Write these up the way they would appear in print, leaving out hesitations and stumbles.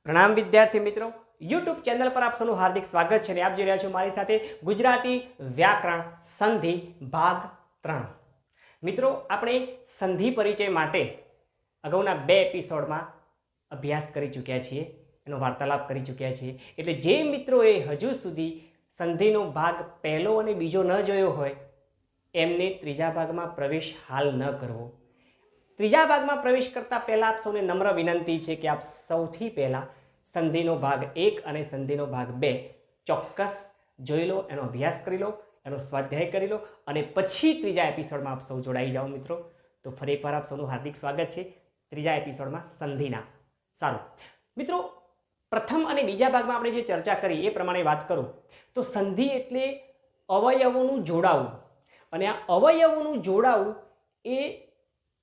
પ્રણામ વિદ્યાર્થી મિત્રો, યુટ્યુબ ચેનલ પર આપ સૌનું હાર્દિક સ્વાગત છે અને આપ જોઈ રહ્યા છો મારી સાથે ગુજરાતી વ્યાકરણ સંધિ ભાગ 3। મિત્રો, આપણે સંધિ પરિચય માટે અગાઉના 2 એપિસોડમાં અભ્યાસ કરી ચૂક્યા છીએ, એનો વાર્તાલાપ કરી ચૂક્યા છીએ। એટલે જે મિત્રોએ હજુ સુધી સંધિનો ભાગ પહેલો અને બીજો ન જોયો હોય એમને ત્રીજા ભાગમાં પ્રવેશ હાલ ન કરવો। ત્રીજા ભાગમાં પ્રવેશ કરતા પહેલા આપ સૌને નમ્ર વિનંતી છે કે આપ સૌથી પહેલા સંધિનો ભાગ 1 અને સંધિનો ભાગ 2 ચોક્કસ જોઈ લો, એનો અભ્યાસ કરી લો, એનો સ્વાધ્યાય કરી લો અને પછી ત્રીજા એપિસોડમાં આપ સૌ જોડાઈ જાઓ મિત્રો। તો ફરી એકવાર આપ સૌનું હાર્દિક સ્વાગત છે ત્રીજા એપિસોડમાં સંધિના। સારું મિત્રો, પ્રથમ અને બીજા ભાગમાં આપણે જે ચર્ચા કરી એ પ્રમાણે વાત કરું તો સંધિ એટલે અવયવોનું જોડાવું, અને આ અવયવોનું જોડાવું એ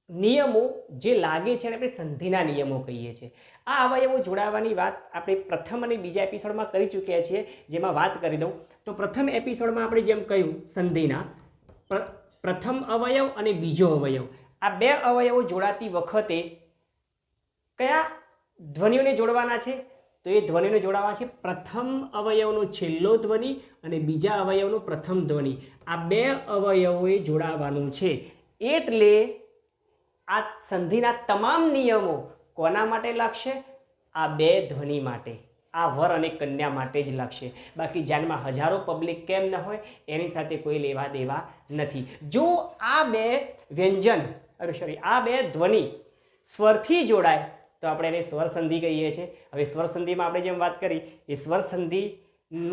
નિયમો જે લાગે છે એને આપણે સંધિના નિયમો કહીએ છીએ। આ અવયવો જોડાવાની વાત આપણે પ્રથમ અને બીજા એપિસોડમાં કરી ચૂક્યા છીએ, જેમાં વાત કરી દઉં તો પ્રથમ એપિસોડમાં આપણે જેમ કહ્યું સંધિના પ્રથમ અવયવ અને બીજો અવયવ, આ 2 અવયવો જોડાતી વખતે કયા ધ્વનિઓને જોડવાના છે તો એ ધ્વનિને જોડાવા છે પ્રથમ અવયવનો છેલ્લો ધ્વનિ અને બીજા અવયવનો પ્રથમ ધ્વનિ। આ 2 અવયવોએ જોડાવાનું છે, એટલે આ સંધિના તમામ નિયમો કોના માટે લાગશે? આ 2 ધ્વનિ માટે, આ વર અને કન્યા માટે જ લાગશે। બાકી જાનમાં હજારો પબ્લિક કેમ ન હોય એની સાથે કોઈ લેવા દેવા નથી। જો આ 2 વ્યંજન આ 2 ધ્વનિ સ્વરથી જોડાય તો આપણે એને સ્વર સંધિ કહીએ છીએ। હવે સ્વર સંધિમાં આપણે જેમ વાત કરી એ સ્વર સંધિ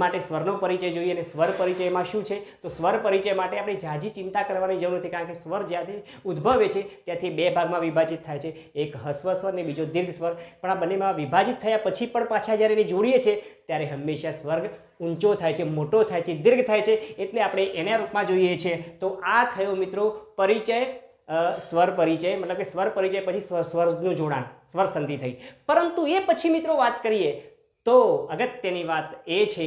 માટે સ્વરનો પરિચય જોઈએ, અને સ્વર પરિચયમાં શું છે તો સ્વર પરિચય માટે આપણે ઝાઝી ચિંતા કરવાની જરૂર નથી, કારણ કે સ્વર જ્યાંથી ઉદ્ભવે છે ત્યાંથી 2 ભાગમાં વિભાજિત થાય છે, એક હસ્વ સ્વર ને બીજો દીર્ઘ સ્વર। પણ આ બંનેમાં વિભાજિત થયા પછી પણ પાછા જ્યારે એને જોડીએ છીએ ત્યારે હંમેશા સ્વર ઊંચો થાય છે, મોટો થાય છે, દીર્ઘ થાય છે, એટલે આપણે એના રૂપમાં જોઈએ છીએ। તો આ થયો મિત્રો પરિચય, સ્વર પરિચય, મતલબ કે સ્વર પરિચય પછી સ્વરનું જોડાણ, સ્વર સંધિ થઈ। પરંતુ એ પછી મિત્રો વાત કરીએ તો અગત્યની વાત એ છે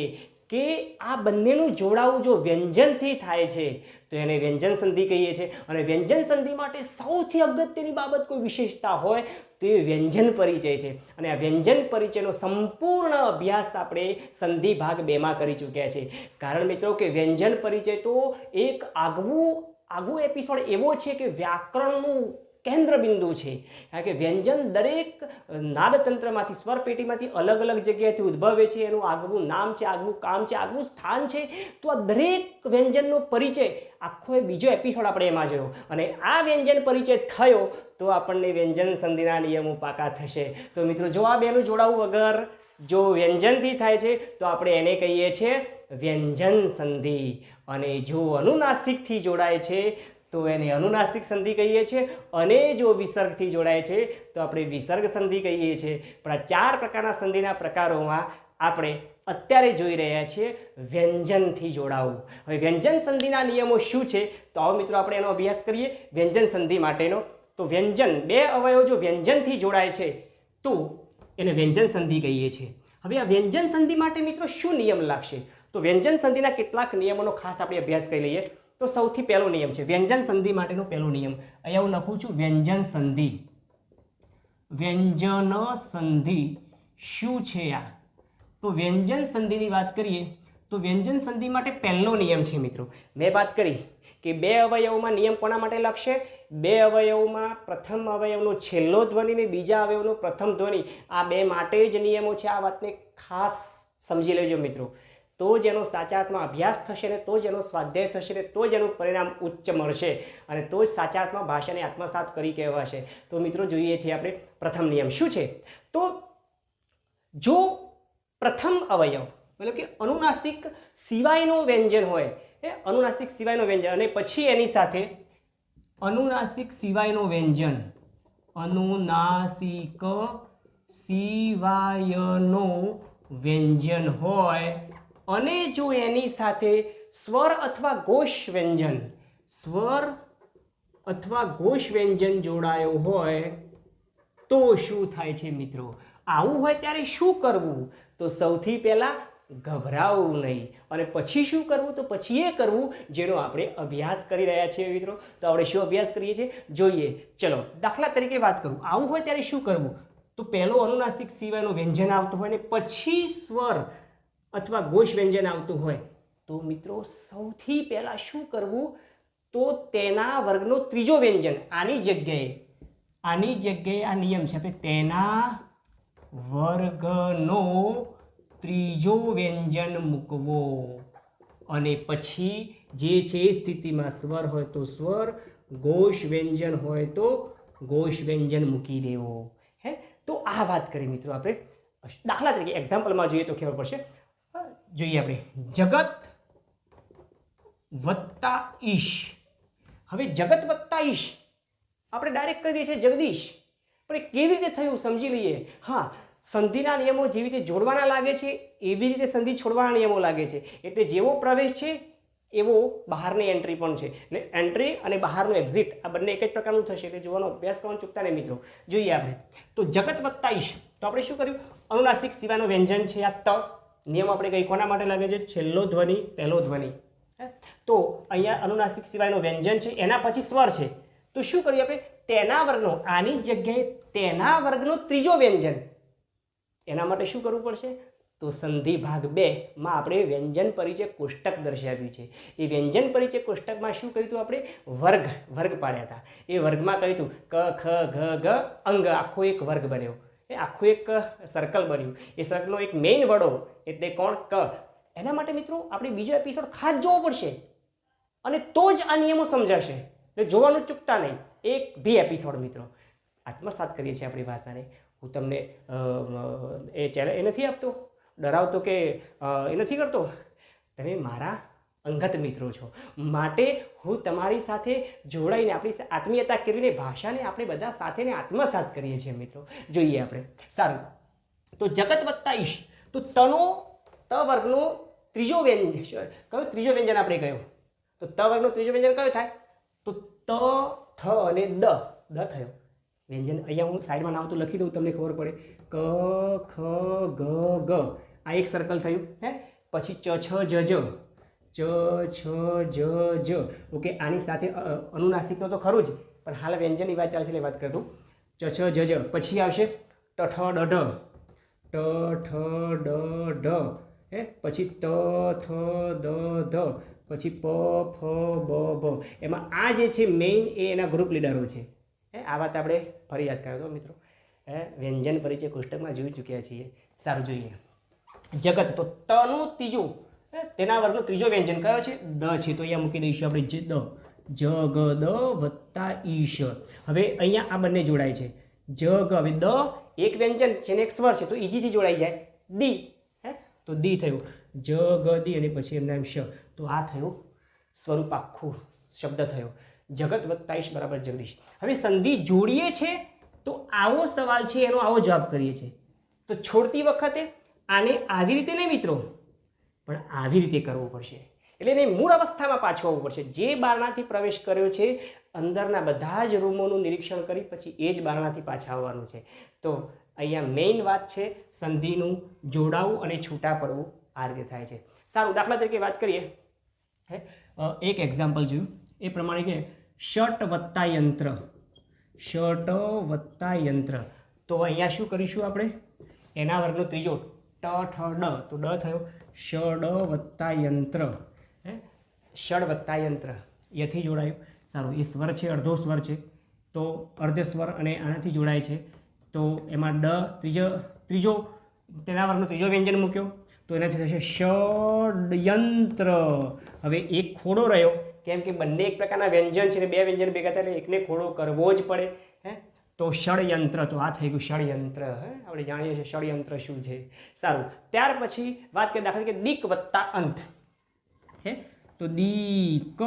કે આ બંનેનું જોડાવું જો વ્યંજનથી થાય છે તો એને વ્યંજન સંધિ કહીએ છીએ, અને વ્યંજન સંધિ માટે સૌથી અગત્યની બાબત કોઈ વિશેષતા હોય તો એ વ્યંજન પરિચય છે, અને આ વ્યંજન પરિચયનો સંપૂર્ણ અભ્યાસ આપણે સંધિ ભાગ 2માં કરી ચૂક્યા છે। કારણ મિત્રો કે વ્યંજન પરિચય તો એક આગવું એપિસોડ એવો છે કે વ્યાકરણનું કેન્દ્ર બિંદુ છે, કારણ કે વ્યંજન દરેક નાદતંત્રમાંથી, સ્વરપેટીમાંથી અલગ અલગ જગ્યાએથી ઉદ્ભવે છે, એનું આગવું નામ છે, આગવું કામ છે, આગવું સ્થાન છે। તો આ દરેક વ્યંજનનો પરિચય આખો બીજો એપિસોડ આપણે એમાં જોયો, અને આ વ્યંજન પરિચય થયો તો આપણને વ્યંજન સંધિના નિયમો પાકા થશે। તો મિત્રો, જો આ બેનું જોડાવું વગર જો વ્યંજનથી થાય છે તો આપણે એને કહીએ છીએ વ્યંજન સંધિ, અને જો અનુનાસિકથી જોડાય છે તો એને અનુનાસિક સંધિ કહીએ છીએ, અને જો વિસર્ગથી જોડાય છે તો આપણે વિસર્ગ સંધિ કહીએ છીએ। પણ આ 4 પ્રકારના સંધિના પ્રકારોમાં આપણે અત્યારે જોઈ રહ્યા છીએ વ્યંજનથી જોડાવું। હવે વ્યંજન સંધિના નિયમો શું છે તો આવો મિત્રો આપણે એનો અભ્યાસ કરીએ વ્યંજન સંધિ માટેનો। તો વ્યંજન 2 અવયવ જો વ્યંજનથી જોડાય છે તો એને વ્યંજન સંધિ કહીએ છીએ। હવે આ વ્યંજન સંધિ માટે મિત્રો શું નિયમ લાગશે તો વ્યંજન સંધિના કેટલાક નિયમોનો ખાસ આપણે અભ્યાસ કરી લઈએ। તો સૌથી પહેલો નિયમ છે વ્યંજન સંધિ માટેનો પહેલો નિયમ, અહીંયા હું લખું છું વ્યંજન સંધિ। વ્યંજન સંધિ શું છે આ? તો વ્યંજન સંધિની વાત કરીએ તો વ્યંજન સંધિ માટે પહેલો નિયમ છે મિત્રો, મેં વાત કરી કે 2 અવયવોમાં નિયમ કોના માટે લાગશે? 2 અવયવોમાં પ્રથમ અવયવનો છેલ્લો ધ્વનિ ને બીજા અવયવનો પ્રથમ ધ્વનિ, આ 2 માટે જ નિયમો છે। આ વાતને ખાસ સમજી લેજો મિત્રો, તો જ એનો સાચા અર્થમાં અભ્યાસ થશે ને તો જ એનો સ્વાધ્યાય થશે ને તો જ એનું પરિણામ ઉચ્ચ મળશે, અને તો જ સાચા અર્થમાં ભાષાને આત્મસાત કરી કહેવાશે। તો મિત્રો જોઈએ છીએ આપણે પ્રથમ નિયમ શું છે તો જો પ્રથમ અવયવ મતલબ કે અનુનાસિક સિવાયનો વ્યંજન હોય, અનુનાસિક સિવાયનો વ્યંજન, અને પછી એની સાથે અનુનાસિક સિવાયનો વ્યંજન, અનુનાસિક સિવાયનો વ્યંજન હોય, અને જો એની સાથે સ્વર અથવા ઘોષ વ્યંજન, સ્વર અથવા ઘોષ વ્યંજન જોડાયો હોય તો શું થાય છે મિત્રો? આવું હોય ત્યારે શું કરવું? તો સૌથી પહેલા ગભરાવું નહીં, અને પછી શું કરવું? તો પછી એ કરવું જેનો આપણે અભ્યાસ કરી રહ્યા છીએ મિત્રો। તો આપણે શું અભ્યાસ કરીએ છીએ જોઈએ, ચલો દાખલા તરીકે વાત કરું, આવું હોય ત્યારે શું કરવું? તો પહેલો અનુનાસિક સિવાયનું વ્યંજન આવતું હોય ને પછી સ્વર અથવા ઘોષ વ્યંજન આવતું હોય તો મિત્રો સૌથી પહેલાં શું કરવું, તો તેના વર્ગનો ત્રીજો વ્યંજન આની જગ્યાએ આ નિયમ છે આપણે તેના વર્ગનો ત્રીજો વ્યંજન મૂકવો અને પછી જે છે એ સ્થિતિમાં સ્વર હોય તો સ્વર, ઘોષ વ્યંજન હોય તો ઘોષ વ્યંજન મૂકી દેવો. હે, તો આ વાત કરી મિત્રો આપણે. દાખલા તરીકે એક્ઝામ્પલમાં જોઈએ તો ખબર પડશે. જોઈએ આપણે જગત વત્તા ઈશ. હવે જગત વત્તા ઈશ આપણે ડાયરેક્ટ કરી દઈએ છીએ જગદીશ, પણ એ કેવી રીતે થયું સમજી લઈએ. હા, સંધિના નિયમો જેવી રીતે જોડવાના લાગે છે એવી રીતે સંધિ છોડવાના નિયમો લાગે છે. એટલે જેવો પ્રવેશ છે એવો બહારની એન્ટ્રી પણ છે. એટલે એન્ટ્રી અને બહારનું એક્ઝિટ આ બંને એક જ પ્રકારનું થશે. એટલે જોવાનો અભ્યાસ કરવાનું ચૂકતા નહીં મિત્રો. જોઈએ આપણે તો જગત વત્તા ઈશ, તો આપણે શું કર્યું, અનુનાસિક સિવાયનું વ્યંજન છે આ ત. નિયમ આપણે કઈ કોના માટે લાગે છે, છેલ્લો ધ્વનિ પહેલો ધ્વનિ. તો અહીંયા અનુનાસિક સિવાયનું વ્યંજન છે, એના પછી સ્વર છે. તો શું કરીએ આપણે, તેના વર્ગનો, આની જગ્યાએ તેના વર્ગનો ત્રીજો વ્યંજન. એના માટે શું કરવું પડશે, તો સંધિ ભાગ 2 માં આપણે વ્યંજન પરિચય કોષ્ટક દર્શાવ્યું છે. એ વ્યંજન પરિચય કોષ્ટકમાં શું કર્યું હતું આપણે, વર્ગ પાડ્યા હતા. એ વર્ગમાં કહ્યું હતું ક ખ ઘ ગ અંગ, આખો એક વર્ગ બન્યો, એ આખું એક સર્કલ બન્યું. એ સર્કલનો એક મેઇન વડો એટલે કોણ, ક. એના માટે મિત્રો આપણે બીજો એપિસોડ ખાસ જોવો પડશે અને તો જ આ નિયમો સમજાશે. એટલે જોવાનું ચૂકતા નહીં. 1-2 એપિસોડ મિત્રો આત્મસાત કરીએ છીએ આપણી ભાષાને. હું તમને એ ચેલેન્જ એ નથી આપતો, ડરાવતો કે એ નથી કરતો. તમે મારા અંગત મિત્રો છો, માટે હું તમારી સાથે જોડાઈને આપણી આત્મીયતા કરીને ભાષાને આપણે બધા સાથેને આત્મસાત કરીએ છીએ મિત્રો. જોઈએ આપણે. સારું, તો જગત વત્તા ઈશ, તો તનો ત વર્ગનો ત્રીજો વ્યંજન કયો, ત્રીજો વ્યંજન આપણે કયો, તો ત વર્ગનો ત્રીજો વ્યંજન કયો થાય, તો ત થ અને દ થયો વ્યંજન. અહીંયા હું સાઈડમાં નામ તો લખી દઉં તમને ખબર પડે. ક ખ ગ ગ આ એક સર્કલ થયું. હે, પછી ચ છ જ જ. ઓકે, આની સાથે અનુનાસિકનો તો ખરું જ, પણ હાલ વ્યંજનની વાત ચાલશે એટલે વાત કરી દઉં. ચ છ જ. પછી આવશે ટ ઠ ડ ઢ. હે, પછી ત થ દ ધ, પછી પ ફ બ ભ. એમાં આ જે છે મેઇન એ એના ગ્રુપ લીડરો છે. આ વાત આપણે ફરી યાદ કર્યો તો મિત્રો. વ્યંજન પરિચય કોષ્ટકમાં જોઈ ચૂક્યા છીએ. સારું, જોઈએ જગત, તો તનું ત્રીજું, તેના વર્ગનો ત્રીજો વ્યંજન કયો છે, દ છે. તો અહીંયા મૂકી દઈશું આપણે દ, જ ગ દ વત્તા ઈશ. હવે અહીંયા આ બંને જોડાય છે, જ ગ. હવે દ એક વ્યંજન છે ને એક સ્વર છે, તો ઈજીથી જોડાઈ જાય. દી, હે, તો દી થયું, જ ગ દી અને પછી એમના એમ શ. તો આ થયું સ્વરૂપ, આખું શબ્દ થયો જગત વત્તા ઈશ બરાબર જગદીશ. હવે સંધિ જોડીએ છે તો આવો સવાલ છે એનો આવો જવાબ કરીએ છીએ. તો છોડતી વખતે આને આવી રીતે નહીં મિત્રો, પણ આવી રીતે કરવું પડશે. એટલે એને મૂળ અવસ્થામાં પાછું આવવું પડશે. જે બારણાથી પ્રવેશ કર્યો છે અંદરના બધા જ રૂમોનું નિરીક્ષણ કરી પછી એ જ બારણાથી પાછા આવવાનું છે. તો અહીંયા મેઇન વાત છે સંધિનું જોડાવું અને છૂટા પડવું આ રીતે થાય છે. સારું, દાખલા તરીકે વાત કરીએ. એક એક્ઝામ્પલ જોયું એ પ્રમાણે કે ષટ વત્તા યંત્ર. તો અહીંયા શું કરીશું આપણે, એના વર્ગનો ત્રીજો ટ ઠ ડ, તો ડ થયો. ષડ વત્તા યંત્ર. ષડ વત્તા યંત્ર એથી જોડાયું. સારું, એ સ્વર છે, અડધો સ્વર છે, તો અર્ધ સ્વર અને આનાથી જોડાય છે. તો એમાં ડ ત્રીજો તેના વર્ગનો ત્રીજો વ્યંજન મૂક્યો, તો એનાથી થશે ષડયંત્ર. હવે એક ખોડો રહ્યો, કેમ કે બંને એક પ્રકારના વ્યંજન છે ને બે વ્યંજન ભેગા થાય એટલે એકને ખોડો કરવો જ પડે. હે, તો ષડયંત્ર, તો આ થઈ ગયું ષડયંત્ર. હે, આપણે જાણીએ છીએ ષડયંત્ર શું છે. સારું, ત્યાર પછી વાત કરીએ દાખલા કે દીક વત્તા અંત. હે, તો દીક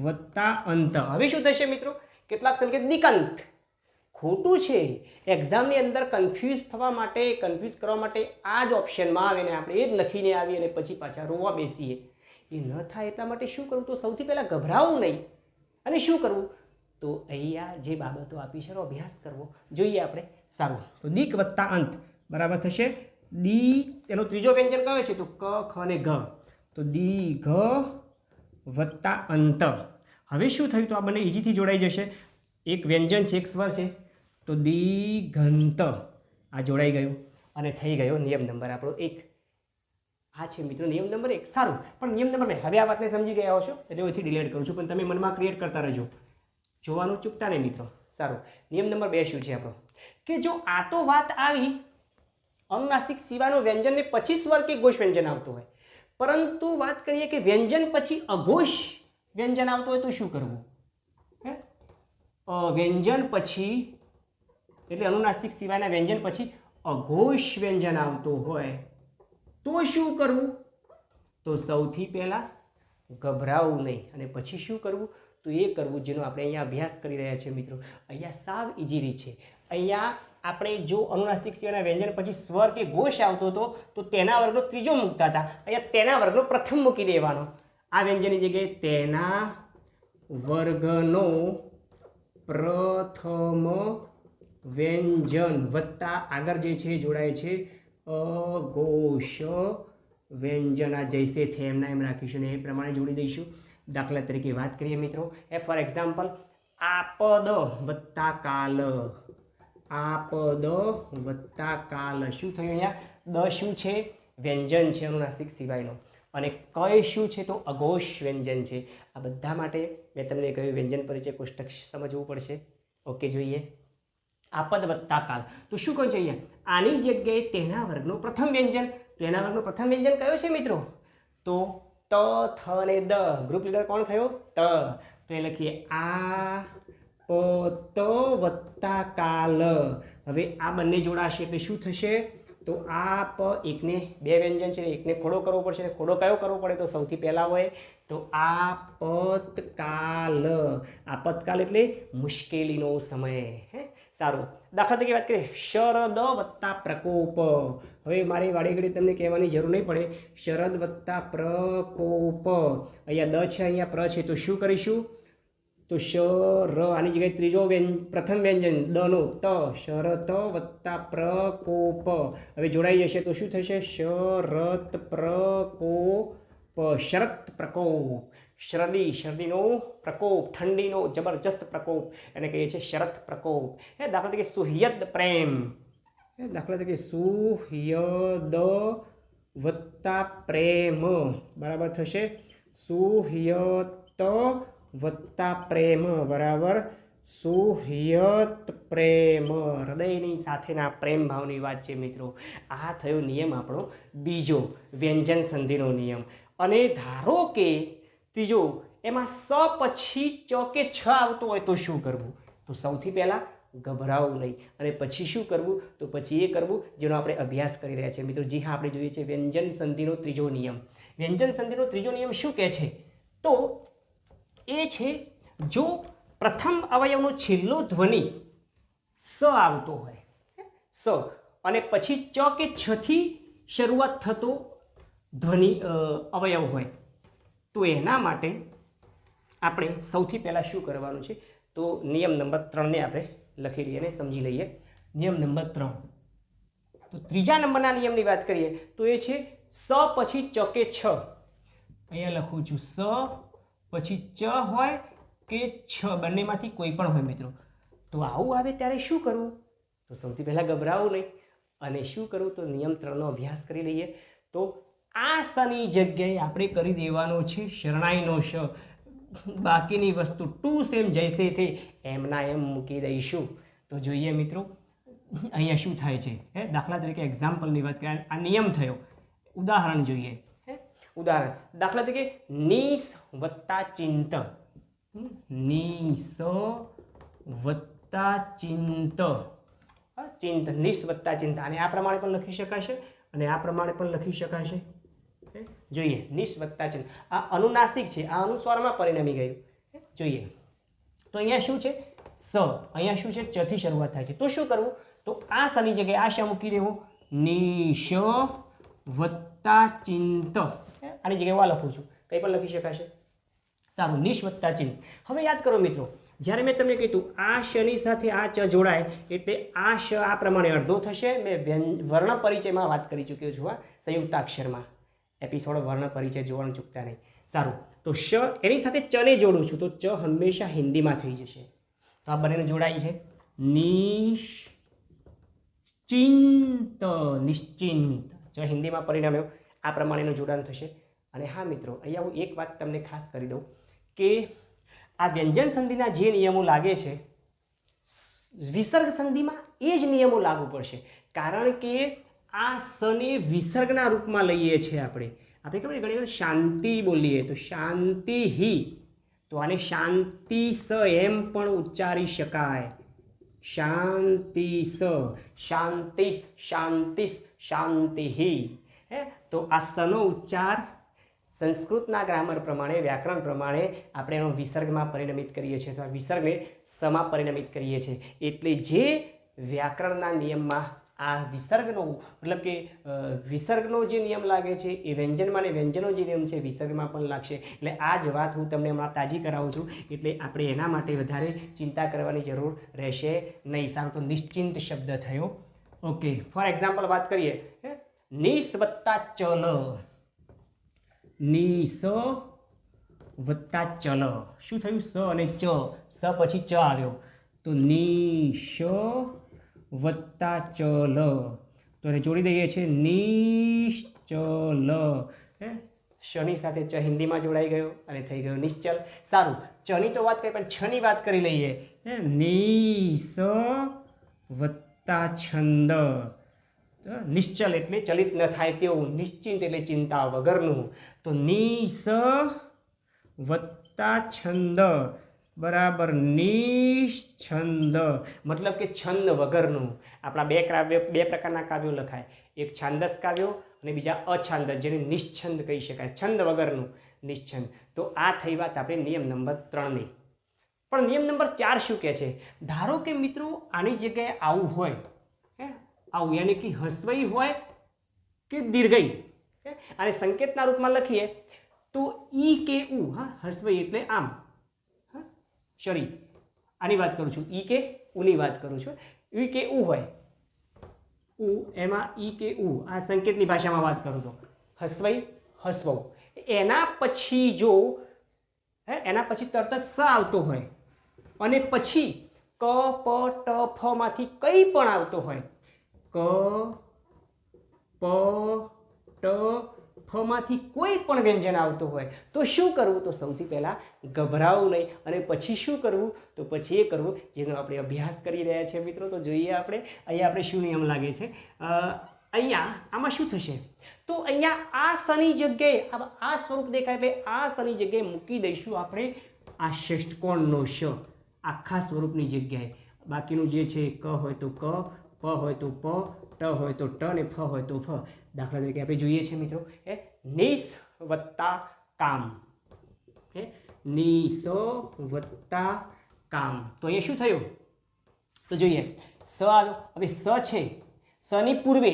વત્તા અંત. હવે શું થશે મિત્રો, કેટલાક સંકેત દીકંત ખોટું છે. એક્ઝામની અંદર કન્ફ્યુઝ કરવા માટે આ જ ઓપ્શનમાં આવે ને આપણે એ જ લખીને આવીએ અને પછી પાછા રોવા બેસીએ. એ ન થાય એટલા માટે શું કરવું, તો સૌથી પહેલાં ગભરાવું નહીં અને શું કરવું, તો અહીંયા જે બાબતો આપી છે એનો અભ્યાસ કરવો. જોઈએ આપણે. સારું, તો દીક વત્તા અંત બરાબર થશે દી. એનો ત્રીજો વ્યંજન કયો છે, તો ક ખ અને ઘ. તો દી ઘ વત્તા અંત. હવે શું થયું, તો આ બંને ઈજીથી જોડાઈ જશે. એક વ્યંજન છે, એક સ્વર છે, તો દીઘંત. આ જોડાઈ ગયું અને થઈ ગયો નિયમ નંબર આપણો 1. આ છે મિત્રો નિયમ નંબર 1. સારું, પણ નિયમ નંબર 2 હવે આ વાતને સમજી ગયા હશો એટલે હું અહીંથી ડિલીટ કરું છું, પણ તમે મનમાં ક્રિએટ કરતા રહેજો, જોવાનું ચૂકતા નહીં મિત્રો. સારું, નિયમ નંબર 2 શું છે આપણો કે જો આ તો વાત આવી અનુનાસિક સિવાયનો વ્યંજનને પછી સ્વર કે ઘોષ વ્યંજન આવતું હોય, પરંતુ વાત કરીએ કે વ્યંજન પછી અઘોષ વ્યંજન આવતું હોય તો શું કરવું? વ્યંજન પછી એટલે અનુનાસિક સિવાયના વ્યંજન પછી અઘોષ વ્યંજન આવતું હોય તો શું કરવું? તો સૌથી પહેલાં ગભરાવું નહીં અને પછી શું કરવું? તો એ કરવું જેનો આપણે અહીંયા અભ્યાસ કરી રહ્યા છીએ મિત્રો. અહીંયા સાવ ઇઝી રીત છે. અહીંયા આપણે જો અનુનાસિક સિવાયના વ્યંજન પછી સ્વર કે ઘોષ આવતો હતો તો તેના વર્ગનો ત્રીજો મૂકતા હતા, અહીંયા તેના વર્ગનો પ્રથમ મૂકી દેવાનો. આ વ્યંજનની જગ્યાએ તેના વર્ગનો પ્રથમ વ્યંજન વત્તા આગળ જે છે જોડાય છે અઘોષ વ્યંજન. આ જૈસે થે એમના એમ રાખીશું ને એ પ્રમાણે જોડી દઈશું. દાખલા તરીકે વાત કરીએ મિત્રો, ફોર એક્ઝામ્પલ આપદ વત્તા કાલ, આપદ વત્તા કાલ શું થયું? અહીંયા દ શું છે? વ્યંજન છે અનુનાસિક સિવાયનો, અને કય શું છે? તો અઘોષ વ્યંજન છે. આ બધા માટે મેં તમને કહ્યું વ્યંજન પરિચય કોષ્ટક સમજવું પડશે. ઓકે, જોઈએ આપદ વત્તા કાલ તો શું કહ્યું છે અહીંયા? આની જગ્યાએ તેના વર્ગનો પ્રથમ વ્યંજન. તેના વર્ગનો પ્રથમ વ્યંજન કયો છે મિત્રો? તો ત, થ અને દ. ગ્રુપ લીડર કોણ થયો? ત. તો એ લખીએ આ પ ત વત્તા કાલ. હવે આ બંને જોડાશે એટલે શું થશે? તો આ પ એકને બે વ્યંજન છે, એકને ખોડો કરવો પડશે. ખોડો કયો કરવો પડે? તો સૌથી પહેલાં હોય તો આપતકાલ. આપતકાલ એટલે મુશ્કેલીનો સમય. સારું, દાખલા તરીકે વાત કરીએ શરદ વત્તા પ્રકોપ. હવે મારી વાડી ઘડી તમને કહેવાની જરૂર નહીં પડે. શરદ વત્તા પ્રકોપ. અહીંયા દ છે, અહીંયા પ્ર છે, તો શું કરીશું? તો શર આની જગ્યાએ ત્રીજો પ્રથમ વ્યંજન દનો ત, શરત વત્તા પ્રકોપ. હવે જોડાઈ જશે તો શું થશે? શરત પ્રકોપ. શરત પ્રકોપ. શરદી, શરદીનો પ્રકોપ, ઠંડીનો જબરજસ્ત પ્રકોપ એને કહીએ છીએ શરત પ્રકોપ. દાખલા તરીકે સુહૃદ પ્રેમ. દાખલા તરીકે સુહૃદ વત્તા પ્રેમ બરાબર થશે સુહૃત વત્તા પ્રેમ બરાબર સુહૃત પ્રેમ. હૃદયની સાથેના પ્રેમ ભાવની વાત છે મિત્રો. આ થયો નિયમ આપણો બીજો, વ્યંજન સંધિનો નિયમ. અને ધારો કે ત્રીજો એમાં સ પછી ચ કે છ આવતો હોય તો શું કરવું? તો સૌથી પહેલાં ગભરાવું નહીં અને પછી શું કરવું? તો પછી એ કરવું જેનો આપણે અભ્યાસ કરી રહ્યા છીએ મિત્રો. જી હા, આપણે જોઈએ છીએ વ્યંજન સંધિનો ત્રીજો નિયમ. વ્યંજન સંધિનો ત્રીજો નિયમ શું કહે છે? તો એ છે જો પ્રથમ અવયવનો છેલ્લો ધ્વનિ સ આવતો હોય, સ, અને પછી ચ કે છથી શરૂઆત થતો ધ્વનિ અવયવ હોય તો એના માટે આપણે સૌથી પહેલાં શું કરવાનું છે? તો નિયમ નંબર 3ને આપણે લખી લઈએ અને સમજી લઈએ. નિયમ નંબર 3, તો ત્રીજા નંબરના નિયમની વાત કરીએ તો એ છે સ પછી ચ કે છ. અહીંયા લખું છું સ પછી ચ હોય કે છ, બંનેમાંથી કોઈ પણ હોય મિત્રો. તો આવું આવે ત્યારે શું કરવું? તો સૌથી પહેલાં ગભરાવું નહીં અને શું કરવું? તો નિયમ 3નો અભ્યાસ કરી લઈએ. તો આ સની જગ્યાએ આપણે કરી દેવાનો છે શરણાઈનો શ. બાકીની વસ્તુ ટુ સેમ જૈસે થે એમના એમ મૂકી દઈશું. તો જોઈએ મિત્રો અહીંયા શું થાય છે. દાખલા તરીકે એક્ઝામ્પલની વાત કરીએ, આ નિયમ થયો. ઉદાહરણ જોઈએ. ઉદાહરણ દાખલા તરીકે નિસ વત્તા ચિંત. નિસ વત્તા ચિંત. ચિંત, નિસ વત્તા ચિંત. અને આ પ્રમાણે પણ લખી શકાશે અને આ પ્રમાણે પણ લખી શકાશે. જોઈએ નિસ વત્તા ચિંત. આ અનુનાસિક છે, આ અનુસ્વારમાં પરિણમી ગયું. જોઈએ તો અહીંયા શું છે? સ. અહીંયા શું છે? ચ થી શરૂઆત થાય છે. તો શું કરવું? તો આ સની જગ્યાએ આ શ મૂકી દેવો. નિશ વત્તા ચિંત. આની જગ્યાએ આ લખું છું, કંઈ પણ લખી શકાશે. સારું, નિશ વત્તા ચિંત. હવે યાદ કરો મિત્રો, જ્યારે મેં તમને કીધું આ શની સાથે આ ચ જોડાય એટલે આ શ આ પ્રમાણે અડધો થશે. મેં વર્ણ પરિચયમાં વાત કરી ચૂક્યો છું, આ સંયુક્તાક્ષરમાં એપિસોડ વર્ણ પરિચય જોવાનું ચૂકતા નહીં. સારું, તો શ એની સાથે ચને જોડું છું તો ચ હંમેશા હિન્દીમાં થઈ જશે. તો આ બંનેને જોડાઈ છે નિશ નિશ્ચિંત, નિશ્ચિંત ચ હિન્દીમાં પરિણમ્યો આ પ્રમાણેનું જોડાણ થશે. અને હા મિત્રો, અહીંયા હું એક વાત તમને ખાસ કરી દઉં કે આ વ્યંજન સંધિના જે નિયમો લાગે છે વિસર્ગ સંધિમાં એ જ નિયમો લાગુ પડશે, કારણ કે આ સને વિસર્ગના રૂપમાં લઈએ છીએ આપણે ખબર ઘણી વાર શાંતિ બોલીએ તો શાંતિ હિ, તો આને શાંતિ સ એમ પણ ઉચ્ચારી શકાય. શાંતિ સ, શાંતિસ, શાંતિસ, શાંતિ હિ. તો આ સનો ઉચ્ચાર સંસ્કૃતના ગ્રામર પ્રમાણે, વ્યાકરણ પ્રમાણે આપણે એનો વિસર્ગમાં પરિણમિત કરીએ છીએ અથવા વિસર્ગને સમાં પરિણમિત કરીએ છીએ. એટલે જે વ્યાકરણના નિયમમાં આ વિસર્ગનો મતલબ કે વિસર્ગનો જે નિયમ લાગે છે એ વ્યંજનમાં અને વ્યંજનનો જે નિયમ છે વિસર્ગમાં પણ લાગશે. એટલે આ જ વાત હું તમને હમણાં તાજી કરાવું છું, એટલે આપણે એના માટે વધારે ચિંતા કરવાની જરૂર રહેશે નહીં. સારું, તો નિશ્ચિંત શબ્દ થયો. ઓકે, ફોર એક્ઝામ્પલ વાત કરીએ, નિસ વત્તા ચલ, નિસ વત્તા ચલ શું થયું? સ અને ચ, સ પછી ચ આવ્યો તો નિશ વત્તા ચલ, તો એને જોડી દઈએ છીએ નિશ્ચલ. શની સાથે ચ હિન્દીમાં જોડાઈ ગયો અને થઈ ગયો નિશ્ચલ. સારું, ચની તો વાત કરી પણ છની વાત કરી લઈએ. નિસ વત્તા છંદ, નિશ્ચલ એટલે ચલિત ન થાય તેવું, નિશ્ચિંત એટલે ચિંતા વગરનું. તો નિસ વત્તા છંદ બરાબર નિશ્છંદ, મતલબ કે છંદ વગરનું. આપણા બે પ્રકારના કાવ્યો લખાય, એક છાંદસ કાવ્યો અને બીજા અછાંદસ, જેને નિશ્છંદ કહી શકાય, છંદ વગરનું નિશ્છંદ. તો આ થઈ વાત આપણે નિયમ નંબર 3ની. પણ નિયમ નંબર 4 શું કહે છે? ધારો કે મિત્રો આની જગ્યાએ આવું હોય, આવું યાની કે હસ્વઈ હોય કે દીર્ઘઈ, અને સંકેતના રૂપમાં લખીએ તો ઈ કે ઉ, હસ્વઈ એટલે આમ, સોરી આની વાત કરું છું, ઈ કે ઉની વાત કરું છું. ઈ કે ઉ હોય, ઉ એમાં ઈ કે ઉ, આ સંકેતની ભાષામાં વાત કરું તો હસ્વઈ હસ્વઉ, એના પછી જો એના પછી તરત જ સ આવતો હોય અને પછી ક પ ટ ફ માંથી કંઈ પણ આવતો હોય, ક પ ટ ફ માંથી કોઈ પણ વ્યંજન આવતું હોય તો શું કરવું? તો સૌથી પહેલાં ગભરાવું નહીં અને પછી શું કરવું? તો પછી એ કરવું જેનો આપણે અભ્યાસ કરી રહ્યા છીએ મિત્રો. તો જોઈએ આપણે અહીંયા આપણે શું નિયમ લાગે છે. અહીંયા આમાં શું થશે? તો અહીંયા આ સની જગ્યાએ આ સ્વરૂપ દેખાય એટલે આ સની જગ્યાએ મૂકી દઈશું આપણે આ ષષ્ઠકોણનો શ આખા સ્વરૂપની જગ્યાએ. બાકીનું જે છે ક હોય તો ક, પ હોય તો પ, ટ હોય તો ટ અને ફ હોય તો ફ. દાખલા તરીકે આપણે જોઈએ છીએ મિત્રો, નિસ વત્તા કામ, નિસ વત્તા કામ. તો અહીંયા શું થયું? તો જોઈએ, સ આવ્યો. હવે સ છે, સની પૂર્વે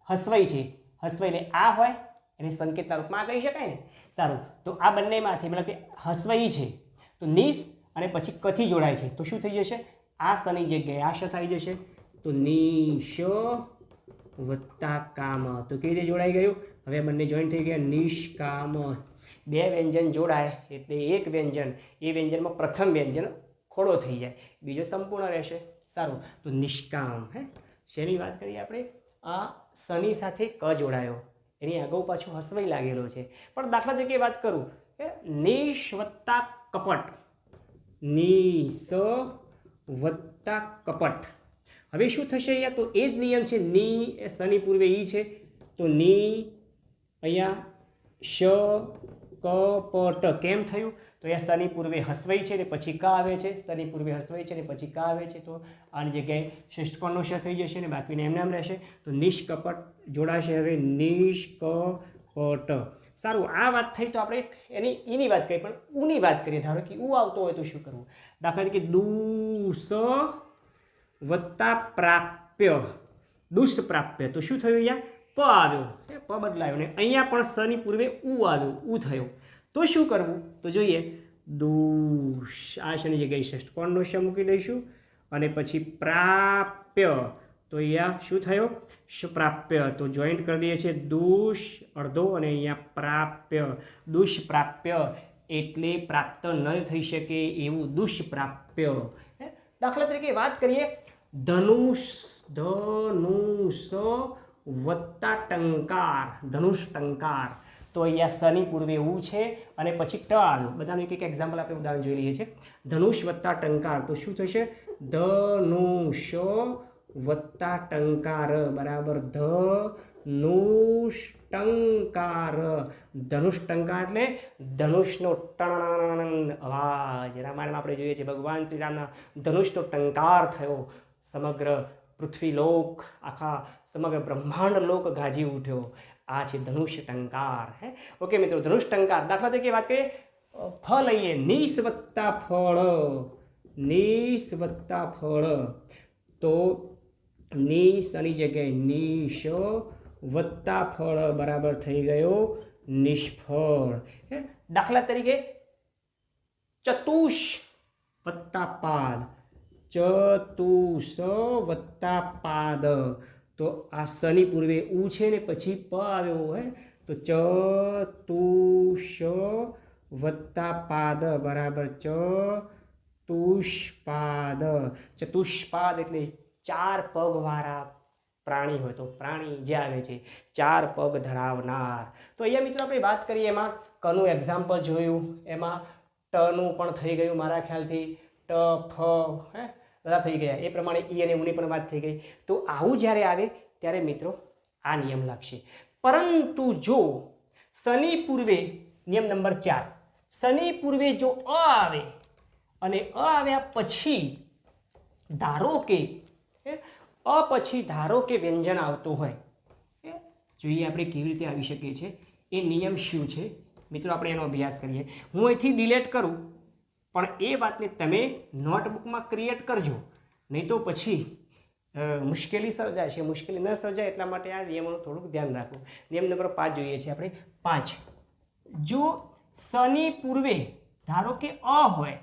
હસ્વઈ છે, હસ્વઈ એટલે આ હોય એને સંકેતના રૂપમાં કહી શકાય ને. સારું, તો આ બંનેમાંથી મતલબ કે હસ્વઈ છે તો નિસ અને પછી કથી જોડાય છે તો શું થઈ જશે? આ સની જગ્યાએ આ શ થઈ જશે તો નિશ વત્તા કામ. તો કેવી રીતે જોડાઈ ગયું? હવે બંને જોઈન્ટ થઈ ગયા, નિષ્કામ. બે વ્યંજન જોડાય એટલે એક વ્યંજન, એ વ્યંજનમાં પ્રથમ વ્યંજન ખોડો થઈ જાય, બીજો સંપૂર્ણ રહેશે. સારું, તો નિષ્કામ. શેની વાત કરીએ આપણે? આ સની સાથે ક જોડાયો, એની આગળ પાછું હસ્વઈ લાગેલો છે. પણ દાખલા તરીકે વાત કરું, નિશ વત્તા કપટ, નિસ વત્તા કપટ. હવે શું થશે અહીંયા? તો એ જ નિયમ છે, ની એ સની પૂર્વે ઈ છે તો ની અહીંયા શ ક પ ટ. કેમ થયું? તો અહીંયા સની પૂર્વે હસ્વઈ છે ને પછી ક આવે છે, સની પૂર્વે હસ્વઈ છે ને પછી ક આવે છે, તો આની જગ્યાએ ષષ્ઠકોણનો શ થઈ જશે ને બાકીને એમને એમ રહેશે. તો નિષ્કપટ જોડાશે હવે નિષ્કપટ. સારું, આ વાત થઈ તો આપણે એની વાત કરીએ, પણ ઉની વાત કરીએ. ધારો કે ઉ આવતો હોય તો શું કરવું? દાખલા તરીકે દુસ વત્તા પ્રાપ્ય, દુષ્પ્રાપ્ય. તો શું થયું? અહીંયા પ આવ્યો, પ બદલાયો ને અહીંયા પણ સની પૂર્વે ઉ આવ્યો, ઉ થયો. તો શું કરવું? તો જોઈએ, દુષ આ શની જગ્યાએ ષષ્ઠકોણનો શ મૂકી દઈશું અને પછી પ્રાપ્ય. તો અહીંયા શું થયો? પ્રાપ્ય. તો જોઈન્ટ કરી દઈએ છીએ દુષ અડધો અને અહીંયા પ્રાપ્ય, દુષ્પ્રાપ્ય એટલે પ્રાપ્ત ન થઈ શકે એવું દુષ્પ્રાપ્ય. દાખલા તરીકે વાત કરીએ, ધનુષ ધનુષ વત્તા ટંકાર, ધનુષ ટંકાર. તો અહીંયા સની પૂર્વે ઉ છે અને પછી ટ આવ્યું. બધાનું એક એક એક્ઝામ્પલ આપણે ઉદાહરણ જોઈ લઈએ છીએ. ધનુષ વત્તા ટંકાર તો શું થશે? ધનુષ વત્તા ટંકાર બરાબર ધનુષ ટંકાર. ધનુષ ટંકાર એટલે ધનુષનો ટણ અવાજ. રામાયણમાં આપણે જોઈએ છીએ ભગવાન શ્રી રામના ધનુષનો ટંકાર થયો. સમગ્ર પૃથ્વીલોક, આખા સમગ્ર બ્રહ્માંડ લોક ગાજી ઉઠ્યો. આ છે ધનુષ ટંકાર. હે ઓકે મિત્રો, ધનુષ ટંકાર. દાખલા તરીકે વાત કરીએ, ફળ લઈએ, નિશ વત્તા ફળ, નિશ વત્તા ફળ. તો નિશની જગ્યાએ નિશ વત્તા ફળ બરાબર થઈ ગયો નિષ્ફળ. દાખલા તરીકે ચતુષ વત્તા પાદ, ચતુષ વત્તા પાદ. તો આ સની પૂર્વે ઉ છે ને પછી પ આવ્યો હોય તો ચતુષ વત્તા પાદ બરાબર ચતુષ્પાદ. ચતુષ્પાદ એટલે 4 પગવાળા પ્રાણી હોય તો પ્રાણી જે આવે છે 4 પગ ધરાવનાર. તો અહીંયા મિત્રો આપણે વાત કરીએ, એમાં કનું એક્ઝામ્પલ જોયું, એમાં ટનું પણ થઈ ગયું મારા ખ્યાલથી, ટ ફ હે બધા થઈ ગયા. એ પ્રમાણે ઈ અને ઉની પણ વાત થઈ ગઈ. તો આવું જ્યારે આવે ત્યારે મિત્રો આ નિયમ લાગશે. પરંતુ જો સની પૂર્વે, નિયમ નંબર 4, સની પૂર્વે જો અ આવે અને અ આવ્યા પછી ધારો કે અ પછી ધારો કે વ્યંજન આવતું હોય, જોઈએ આપણે કેવી રીતે આવી શકીએ છીએ, એ નિયમ શું છે મિત્રો, આપણે એનો અભ્યાસ કરીએ. હું અહીંથી ડિલેટ કરું પણ એ વાતને તમે નોટબુકમાં ક્રિએટ કરજો, નહીં તો પછી મુશ્કેલી સર્જાય છે. મુશ્કેલી ન સર્જાય એટલા માટે આ નિયમોનું થોડુંક ધ્યાન રાખવું. નિયમ નંબર 5 જોઈએ છીએ આપણે. 5, જો સની પૂર્વે ધારો કે અ હોય,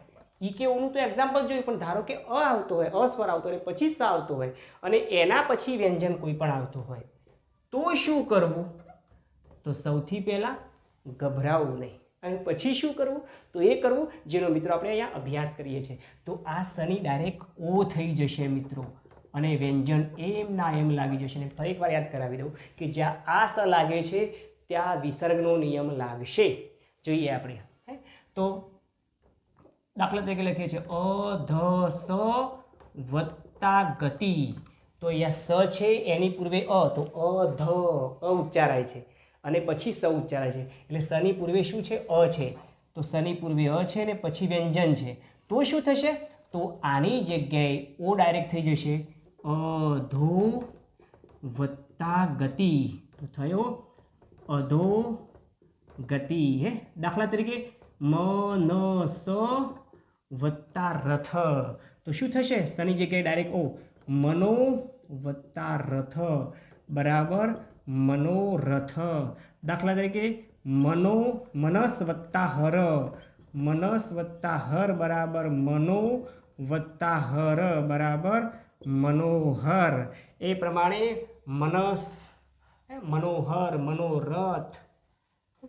ઈ કે ઓનું તો એક્ઝામ્પલ જોયું, પણ ધારો કે અ આવતો હોય, અસ્વર આવતો હોય, પછી સ આવતો હોય અને એના પછી વ્યંજન કોઈ પણ આવતું હોય, તો શું કરવું? તો સૌથી પહેલાં ગભરાવું નહીં. અને પછી શું કરવું? તો એ કરવું જેનો મિત્રો આપણે અહીંયા અભ્યાસ કરીએ છીએ. તો આ સની ડાયરેક્ટ ઓ થઈ જશે મિત્રો અને વ્યંજન એમના એમ લાગી જશે. અને ફરી એકવાર યાદ કરાવી દઉં કે જ્યાં આ સ લાગે છે ત્યાં વિસર્ગનો નિયમ લાગશે. જોઈએ આપણે. તો દાખલા તરીકે લખીએ છીએ અધસ વત્તા ગતિ. તો અહીંયા સ છે એની પૂર્વે અ, તો અધ અ ઉચ્ચારાય છે અને પછી સ ઉચ્ચારાય છે. એટલે સની પૂર્વે શું છે? અ છે. તો સની પૂર્વે અ છે ને પછી વ્યંજન છે. તો શું થશે? તો આની જગ્યાએ ઓ ડાયરેક્ટ થઈ જશે અધો વત્તા ગતિ. તો થયો અધો ગતિ. હે દાખલા તરીકે મનસ વત્તા રથ. તો શું થશે? સની જગ્યાએ ડાયરેક્ટ ઓ, મનો વત્તા રથ બરાબર મનોરથ. દાખલા તરીકે મનસ વત્તા હર, મનસ વત્તા હર બરાબર મનો વત્તા હર બરાબર મનોહર. એ પ્રમાણે મનસ, મનોહર, મનોરથ.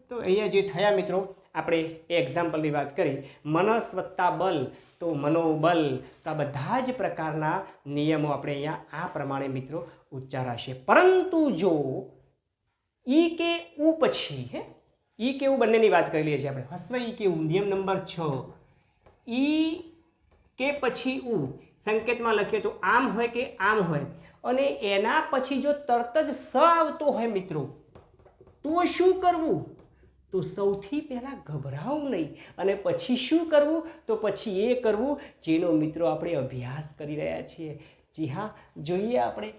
તો અહીંયા જે થયા મિત્રો, આપણે એ એક્ઝામ્પલની વાત કરી. મનસ વત્તા બલ તો મનોબલ. તો આ બધા જ પ્રકારના નિયમો આપણે અહીંયા આ પ્રમાણે મિત્રો ઉચ્ચારાશે. પરંતુ જો ઈ કે ઉ પછી, ઈ કે ઉ બંનેની વાત કરી લઈએ છીએ આપણે. હસ્વ ઈ કે ઉ, નિયમ નંબર 6. ઈ કે પછી ઉ સંકેતમાં લખીએ તો આમ હોય કે આમ હોય અને એના પછી જો તરત જ સ આવતો હોય મિત્રો, તો શું કરવું? તો સૌથી પહેલાં ગભરાવું નહીં અને પછી શું કરવું? તો પછી એ કરવું જેનો મિત્રો આપણે અભ્યાસ કરી રહ્યા છીએ. જી હા, જોઈએ આપણે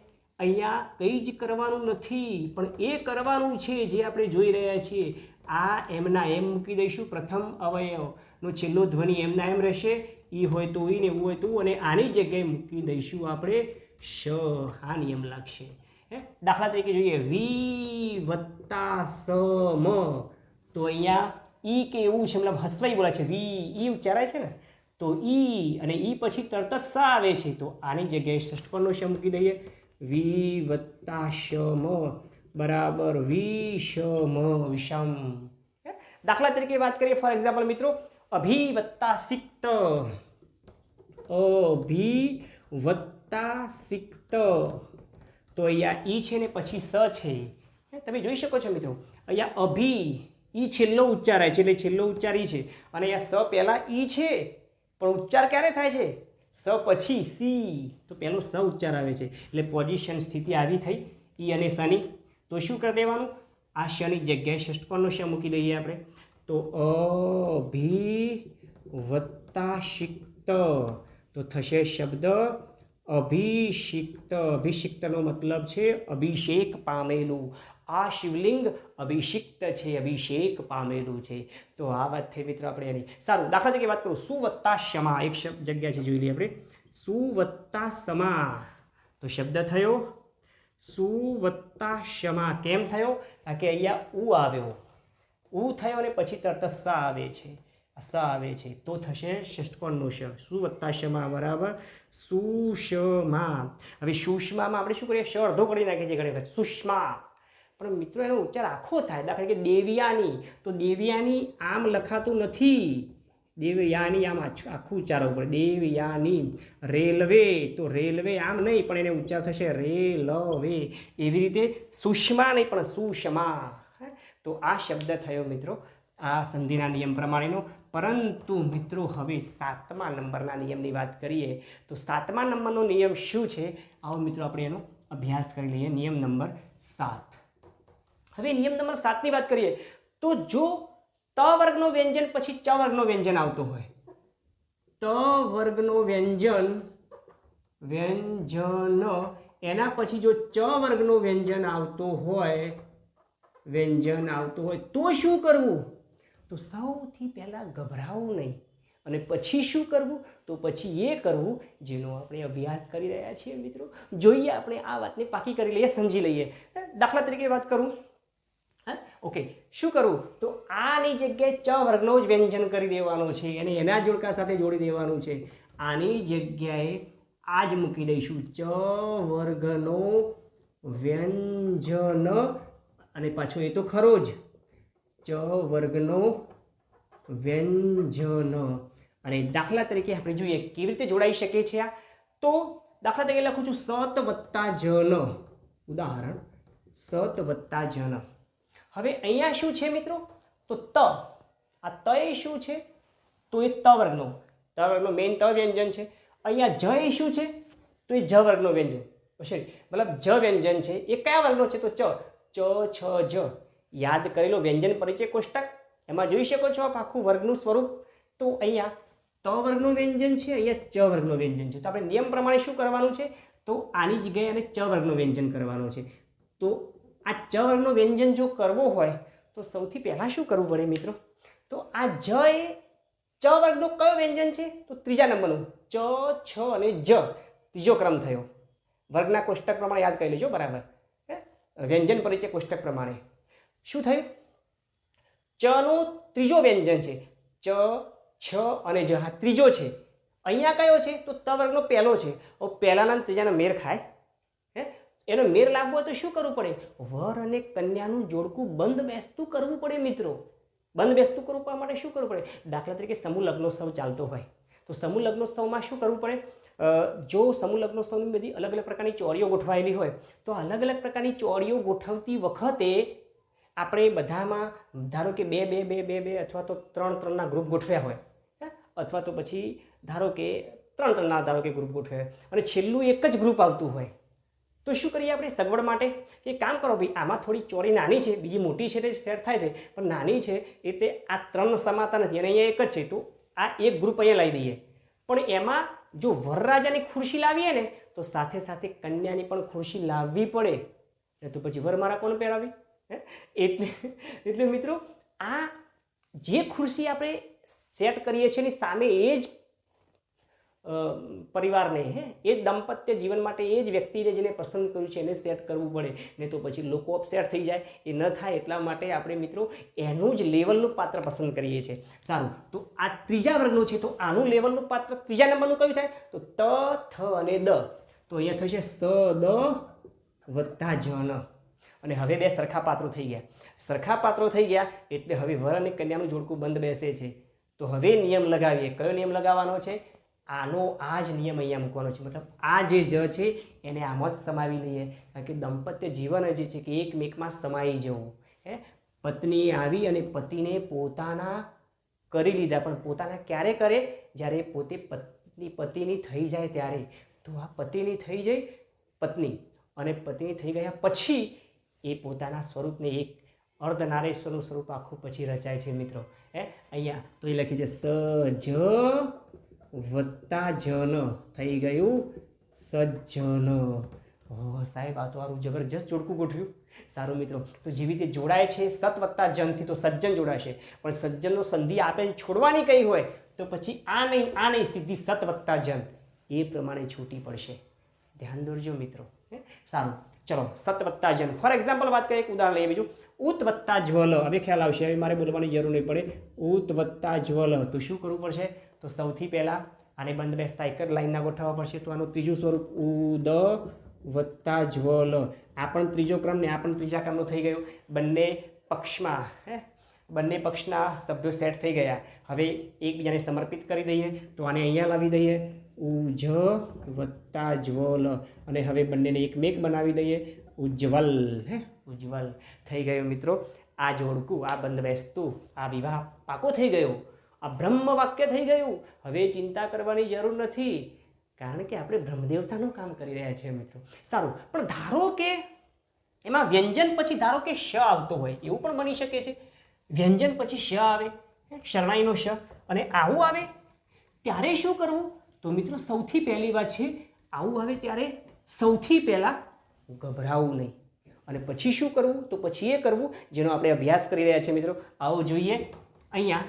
અહીંયા કંઈ જ કરવાનું નથી પણ એ કરવાનું છે જે આપણે જોઈ રહ્યા છીએ. આ એમના એમ મૂકી દઈશું. પ્રથમ અવયવનો છેલ્લો ધ્વનિ એમના એમ રહેશે. ઈ હોય તો ઈ ને એવું હોય તો, અને આની જગ્યાએ મૂકી દઈશું આપણે શ. આ નિયમ લાગશે. દાખલા તરીકે જોઈએ, વી વત્તા સમ. તો અહીંયા ઈ કે એવું છે, મતલબ હસવાઈ બોલા છે, વી ઈ ઉચ્ચારાય છે ને, તો ઈ અને ઈ પછી તરત જ સ આવે છે. તો આની જગ્યાએ ષષ્ઠપદનો શ મૂકી દઈએ. વી વત્તા શમ બરાબર વિષમ, વિષમ. દાખલા તરીકે વાત કરીએ, ફોર એક્ઝામ્પલ મિત્રો, અભી વત્તા સિક્ત, અભી વત્તા સિક્ત, તો અહીંયા ઈ છે ને પછી સ છે. તમે જોઈ શકો છો મિત્રો, અહીંયા અભી ઈ છેલ્લો ઉચ્ચારાય છે, એટલે છેલ્લો ઉચ્ચાર ઈ છે, અને અહીંયા સ પહેલાં ઈ છે, પણ ઉચ્ચાર ક્યારે થાય છે? સ પછી સી, તો પહેલો સ ઉચ્ચાર આવે છે, એટલે પોઝિશન સ્થિતિ આવી થઈ ઈ અને સની. તો શું કરી દેવાનું? આ શની જગ્યાએ ષષ્ઠકોણનો શ મૂકી દઈએ આપણે. તો અભી વત્તા શિક્ત, તો થશે શબ્દ અભિષિક્ત. અભિષિક્તનો મતલબ છે અભિષેક પામેલું. આ શિવલિંગ અભિષિક્ત છે, અભિષેક પામેલું છે. તો આ વાત થઈ મિત્રો આપણે એની. સારું, દાખલા તરીકે વાત કરું, સુ વત્તા ક્ષમા, એક જગ્યા છે જોઈ લઈએ આપણે. સુ વત્તા સમા, તો શબ્દ થયો સુ વત્તા ક્ષમા. કેમ થયો? કારણ કે અહીંયા ઉ આવ્યો, ઉ થયો અને પછી તરત સ આવે છે, સ આવે છે, તો થશે ષષ્ઠકોણનો શ. સુ વત્તા ક્ષમા બરાબર સુષમા. હવે સુષ્મામાં આપણે શું કરીએ? શ અડધો કરી નાખીએ છીએ ઘણી વખત, સુષ્મા. પણ મિત્રો એનો ઉચ્ચાર આખો થાય. દાખલા તરીકે દેવયાની, તો દેવયાની આમ લખાતું નથી, દેવયાની આમ આખું ઉચ્ચારવું પડે, દેવયાની. રેલવે, તો રેલવે આમ નહીં, પણ એને ઉચ્ચાર થશે રેલવે. એવી રીતે સુષ્મા નહીં પણ સુષમા. તો આ શબ્દ થયો મિત્રો આ સંધિના નિયમ પ્રમાણેનો. પરંતુ મિત્રો હવે 7મા નંબરના નિયમની વાત કરીએ, તો 7મા નંબરનો નિયમ શું છે? આવો મિત્રો આપણે એનો અભ્યાસ કરી લઈએ. નિયમ નંબર 7. હવે નિયમ નંબર 7ની વાત કરીએ તો જો ત વર્ગનો વ્યંજન પછી ચ વર્ગનો વ્યંજન આવતો હોય, ત વર્ગનો વ્યંજન એના પછી જો ચ વર્ગનો વ્યંજન આવતો હોય, તો શું કરવું? તો સૌથી પહેલાં ગભરાવું નહીં, અને પછી શું કરવું? તો પછી એ કરવું જેનો આપણે અભ્યાસ કરી રહ્યા છીએ મિત્રો. જોઈએ આપણે આ વાતને પાકી કરી લઈએ, સમજી લઈએ. દાખલા તરીકે વાત કરું, ઓકે, શું કરવું? તો આની જગ્યાએ ચ વર્ગનો જ વ્યંજન કરી દેવાનો છે, અને એના જોડકા સાથે જોડી દેવાનું છે. આની જગ્યાએ આ જ મૂકી દઈશું, ચ વર્ગનો વ્યંજન, અને પાછો એ તો ખરો જ, ચ વર્ગનો વ્યંજન. અને દાખલા તરીકે આપણે જોઈએ કેવી રીતે જોડાઈ શકે છે આ. તો દાખલા તરીકે લખું છું સત વત્તા જન, ઉદાહરણ સત વત્તા જન. હવે અહીંયા શું છે મિત્રો? તો ત, આ ત એ શું છે? તો એ ત વર્ગનો મેઇન ત વ્યંજન છે. અહીંયા જ એ શું છે? તો એ જ વર્ગનો વ્યંજન, મતલબ જ વ્યંજન છે. એ કયા વર્ગનો છે? તો ચ, છ જ. યાદ કરી લો, વ્યંજન પરિચય કોષ્ટક, એમાં જોઈ શકો છો આપ આખું વર્ગનું સ્વરૂપ. તો અહીંયા ત વર્ગનું વ્યંજન છે, અહીંયા ચ વર્ગનું વ્યંજન છે. તો આપણે નિયમ પ્રમાણે શું કરવાનું છે? તો આની જગ્યાએ અને ચ વર્ગનું વ્યંજન કરવાનું છે. તો આ ચ વર્ગનું વ્યંજન જો કરવો હોય તો સૌથી પહેલાં શું કરવું પડે મિત્રો? તો આ જ એ ચ વર્ગનો કયો વ્યંજન છે? તો ત્રીજા નંબરનું, ચ, છ અને જ, ત્રીજો ક્રમ થયો. વર્ગના કોષ્ટક પ્રમાણે યાદ કરી લેજો બરાબર, વ્યંજન પરિચય કોષ્ટક પ્રમાણે. શું થયું? ચનું ત્રીજો વ્યંજન છે, ચ, છ અને જ, હા ત્રીજો છે. અહીંયા કયો છે? તો ત વર્ગનો પહેલો છે. હવે પહેલાના ત્રીજાના મેર ખાય, એનો મેર લાવવો હોય તો શું કરવું પડે? વર અને કન્યાનું જોડકું બંધ બેસતું કરવું પડે મિત્રો. બંધ બેસતું કરવા માટે શું કરવું પડે? દાખલા તરીકે સમૂહ લગ્નોત્સવ ચાલતો હોય તો સમૂહ લગ્નોત્સવમાં શું કરવું પડે? જો સમૂહ લગ્નોત્સવની બધી અલગ અલગ પ્રકારની ચોરીઓ ગોઠવાયેલી હોય તો અલગ અલગ પ્રકારની ચોરીઓ ગોઠવતી વખતે આપણે બધામાં ધારો કે બે બે બે બે બે અથવા તો ત્રણ ત્રણના ગ્રુપ ગોઠવ્યા હોય, અથવા તો પછી ધારો કે ત્રણ ત્રણના ધારો કે ગ્રુપ ગોઠવ્યા હોય, અને છેલ્લું એક જ ગ્રુપ આવતું હોય, તો શું કરીએ આપણે સગવડ માટે? કે કામ કરો ભાઈ, આમાં થોડી ચોરી નાની છે, બીજી મોટી છે એટલે સેટ થાય છે, પણ નાની છે એટલે આ ત્રણ સમાતા નથી અને અહીંયા એક જ છે, તો આ એક ગ્રુપ અહીંયા લાવી દઈએ. પણ એમાં જો વરરાજાની ખુરશી લાવીએ ને તો સાથે સાથે કન્યાની પણ ખુરશી લાવવી પડે, તો પછી વરમાળા કોણ પહેરાવી? એટલે મિત્રો આ જે ખુરશી આપણે સેટ કરીએ છીએ એની સામે એ જ પરિવારને, એ જ દાંપત્ય જીવન માટે એ જ વ્યક્તિને જેને પસંદ કર્યું છે એને સેટ કરવું પડે, ને તો પછી લોકો અપસેટ થઈ જાય. એ ન થાય એટલા માટે આપણે મિત્રો એનું જ લેવલનું પાત્ર પસંદ કરીએ છીએ. સારું, તો આ ત્રીજા વર્ગનું છે તો આનું લેવલનું પાત્ર ત્રીજા નંબરનું કયું થાય? તો ત, થ અને દ. તો અહીંયા થશે સ, દ વત્તા જન. અને હવે બે સરખા પાત્રો થઈ ગયા. સરખા પાત્રો થઈ ગયા એટલે હવે વર અને કન્યાનું જોડકું બંધ બેસે છે. તો હવે નિયમ લગાવીએ. કયો નિયમ લગાવવાનો છે? આનો આ જ નિયમ અહીંયા મૂકવાનો છે, મતલબ આ જે જ છે એને આમ જ સમાવી લઈએ, કારણ કે દાંપત્ય જીવન જે છે કે એકમેકમાં સમાઈ જવું. પત્ની આવી અને પતિને પોતાના કરી લીધા, પણ પોતાના ક્યારે કરે? જ્યારે પોતે પતિની થઈ જાય ત્યારે. તો આ પતિની થઈ જાય પત્ની, અને પત્ની થઈ ગયા પછી એ પોતાના સ્વરૂપને એક અર્ધનારેશ્વરનું સ્વરૂપ આખું પછી રચાય છે મિત્રો. અહીંયા તો એ લખી છે સજ વત્તા જન થઈ ગયું સજ્જન. સાહેબ આ તો આરું જબરજસ્ત જોડકું ગોઠવ્યું. સારું મિત્રો, તો જેવી રીતે જોડાય છે સત વત્તા જનથી તો સજ્જન જોડાશે, પણ સજ્જનનો સંધિ આપે છોડવાની કઈ હોય તો પછી આ નહીં સીધી સત વત્તા જન એ પ્રમાણે છૂટી પડશે. ધ્યાન દોરજો મિત્રો. સારું, ચલો સત વત્તા જન. ફોર એક્ઝામ્પલ વાત કરીએ, એક ઉદાહરણ લઈએ બીજું. ઉત વત્તા જ્વલ. હવે ખ્યાલ આવશે, હવે મારે બોલવાની જરૂર નહીં પડે. ઉત વત્તા જ્વલ તો શું કરવું પડશે? તો સૌથી પહેલાં આને બંધ બેસતા એક જ લાઈનના ગોઠવવા પડશે. તો આનું ત્રીજું સ્વરૂપ ઉદ વત્તા જ્વલ. આ પણ ત્રીજો ક્રમ ને આ પણ ત્રીજા ક્રમનો થઈ ગયો. બંને પક્ષના સભ્યો સેટ થઈ ગયા. હવે એકબીજાને સમર્પિત કરી દઈએ, તો આને અહીંયા લાવી દઈએ ઉજ વત્તા જ્વલ, અને હવે બંનેને એકમેક બનાવી દઈએ ઉજ્જવલ. ઉજ્જવલ થઈ ગયો મિત્રો. આ જોડકું, આ બંધ બેસતું, આ વિવાહ પાકો થઈ ગયો, આ બ્રહ્મ વાક્ય થઈ ગયું. હવે ચિંતા કરવાની જરૂર નથી, કારણ કે આપણે બ્રહ્મદેવતાનું કામ કરી રહ્યા છીએ મિત્રો. સારું, પણ ધારો કે એમાં વ્યંજન પછી ધારો કે શ આવતો હોય, એવું પણ બની શકે છે. વ્યંજન પછી શ આવે, શરણાઈનો શ, અને આવું આવે ત્યારે શું કરવું? તો મિત્રો સૌથી પહેલી વાત છે, આવું આવે ત્યારે સૌથી પહેલાં ગભરાવું નહીં. અને પછી શું કરવું? તો પછી એ કરવું જેનો આપણે અભ્યાસ કરી રહ્યા છીએ મિત્રો. આવું જોઈએ, અહીંયા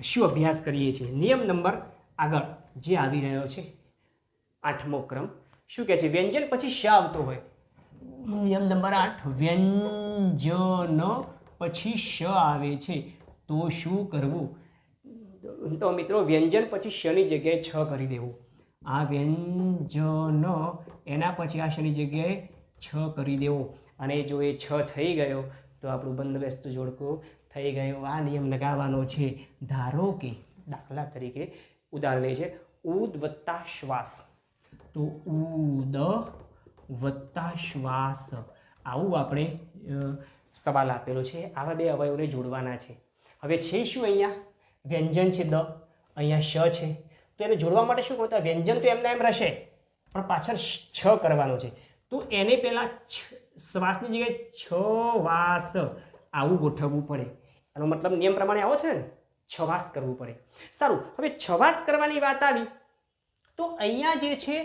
શું અભ્યાસ કરીએ છીએ. નિયમ નંબર આગળ જે આવી રહ્યો છે 8મો ક્રમ શું કહે છે? વ્યંજન પછી શ આવતો હોય. નિયમ નંબર 8, વ્યંજન પછી શ આવે છે તો શું કરવું? તો મિત્રો વ્યંજન પછી શની જગ્યાએ છ કરી દેવું. આ વ્યંજન એના પછી આ શની જગ્યાએ છ કરી દેવો, અને જો એ છ થઈ ગયો તો આપણું બંધબેસતું જોડકું થઈ ગયું. આ નિયમ લગાવવાનો છે. ધારો કે દાખલા તરીકે ઉદાહરણ લે છે ઉદ વત્તા શ્વાસ, તો ઉદ વત્તા શ્વાસ આવું આપણે સવાલ આપેલો છે. આવા બે અવયવને જોડવાના છે. હવે છે શું? અહીંયા વ્યંજન છે દ, અહીંયા શ છે, તો એને જોડવા માટે શું કરતા? વ્યંજન તો એમના એમ રહેશે, પણ પાછળ છ કરવાનો છે. તો એને પહેલાં શ્વાસની જગ્યાએ છવાસ આવું ગોઠવવું પડે. એનો મતલબ નિયમ પ્રમાણે આવો થયો ને, છવાસ કરવું પડે. સારું, હવે છવાસ કરવાની વાત આવી તો અહીંયા જે છે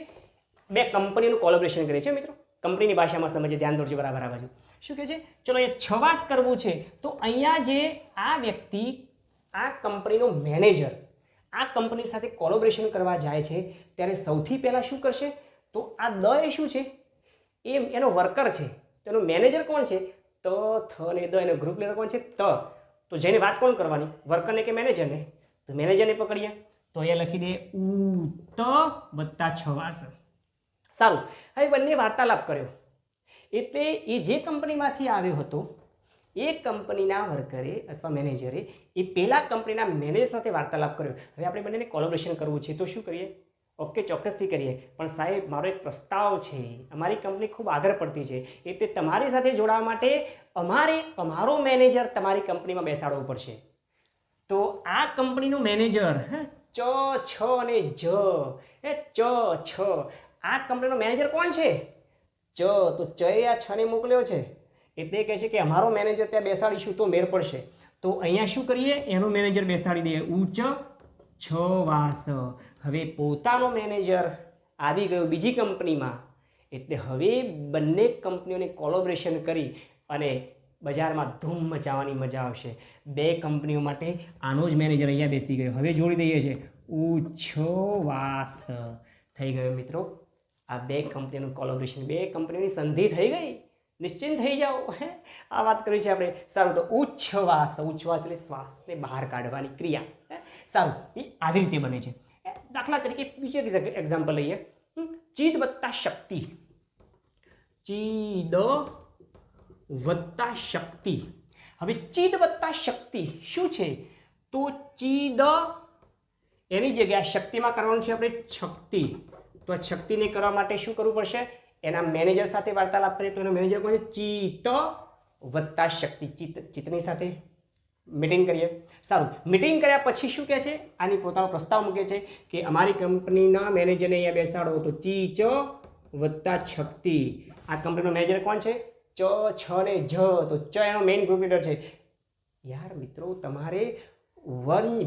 બે કંપનીનું કોલેબોરેશન કરે છે મિત્રો. કંપનીની ભાષામાં સમજીએ, ધ્યાન દોરજો બરાબર આ બાજુ. શું કહે છે? ચલો અહીંયા છવાસ કરવું છે તો અહીંયા જે આ વ્યક્તિ, આ કંપનીનો મેનેજર આ કંપની સાથે કોલેબોરેશન કરવા જાય છે ત્યારે સૌથી પહેલાં શું કરશે? તો આ દ એ શું છે? એનો વર્કર છે. તો એનો મેનેજર કોણ છે? ત થ ને દ. એનો ગ્રુપ લીડર કોણ છે? ત. તો જેની વાત કોણ કરવાની? વર્કરને કે મેનેજરને? તો મેનેજરને પકડીએ, તો અહીંયા લખી દે ઉત વત્તા છવાસ. સારું, હવે બંને વાર્તાલાપ કર્યો, એટલે એ જે કંપનીમાંથી આવ્યો હતો એ કંપનીના વર્કરે અથવા મેનેજરે એ પહેલા કંપનીના મેનેજર સાથે વાર્તાલાપ કર્યો. હવે આપણે બંનેને કોલેબોરેશન કરવું છે તો શું કરીએ? ઓકે, ચોક્કસથી કરીએ, પણ સાહેબ મારો એક પ્રસ્તાવ છે. અમારી કંપની ખૂબ આગળ પડતી છે, એટલે તમારી સાથે જોડાવા માટે અમારો મેનેજર તમારી કંપનીમાં બેસાડવો પડશે. તો આ કંપનીનો મેનેજર ચ છ અને જ ચ છ, આ કંપનીનો મેનેજર કોણ છે? ચ. તો ચ એ આ છને મોકલ્યો છે, એટલે કહે છે કે અમારો મેનેજર ત્યાં બેસાડીશું તો મેળ પડશે. તો અહીંયા શું કરીએ? એનો મેનેજર બેસાડી દઈએ ઉચ છવાસ. હવે પોતાનો મેનેજર આવી ગયો બીજી કંપનીમાં, એટલે હવે બંને કંપનીઓને કોલેબોરેશન કરી અને બજારમાં ધૂમ મચાવવાની મજા આવશે. બે કંપનીઓ માટે આનો જ મેનેજર અહીંયા બેસી ગયો. હવે જોડી દઈએ છીએ ઉચ્છવાસ થઈ ગયો મિત્રો. આ બે કંપનીનું કોલેબોરેશન, બે કંપનીની સંધિ થઈ ગઈ. નિશ્ચિંત થઈ જાઓ. આ વાત કરી છે આપણે. સારું, તો ઉચ્છવાસ, ઉચ્છવાસ એટલે શ્વાસને બહાર કાઢવાની ક્રિયા. સારું, એ આવી રીતે બને છે. દાખલા તરીકે બીજું એક્ઝામ્પલ લઈએ. ચિદ વત્તા શક્તિ. ચિદ વત્તા શક્તિ. હવે ચિદ વત્તા શક્તિ શું છે? તો ચિદ એની જગ્યાએ શક્તિમાં કરવાનું છે આપણે છક્તિ. તો આ છક્તિને કરવા માટે શું કરવું પડશે? એના મેનેજર સાથે વાર્તાલાપ કરીએ તો એનો મેનેજર કોણ છે? ચિત્ત વત્તા શક્તિ. ચિત્તની સાથે મીટિંગ કરીએ. સારું, મીટિંગ કર્યા પછી શું કહે છે? આની પોતાનો પ્રસ્તાવ મૂકે છે કે અમારી કંપનીના મેનેજરને અહીંયા બેસાડો. તો ચી ચ વત્તા છક્તિ. આ કંપનીનો મેનેજર કોણ છે? ચ છ ને જ. તો ચ એનો મેઇન ગ્રુપ લીડર છે. યાર મિત્રો, તમારે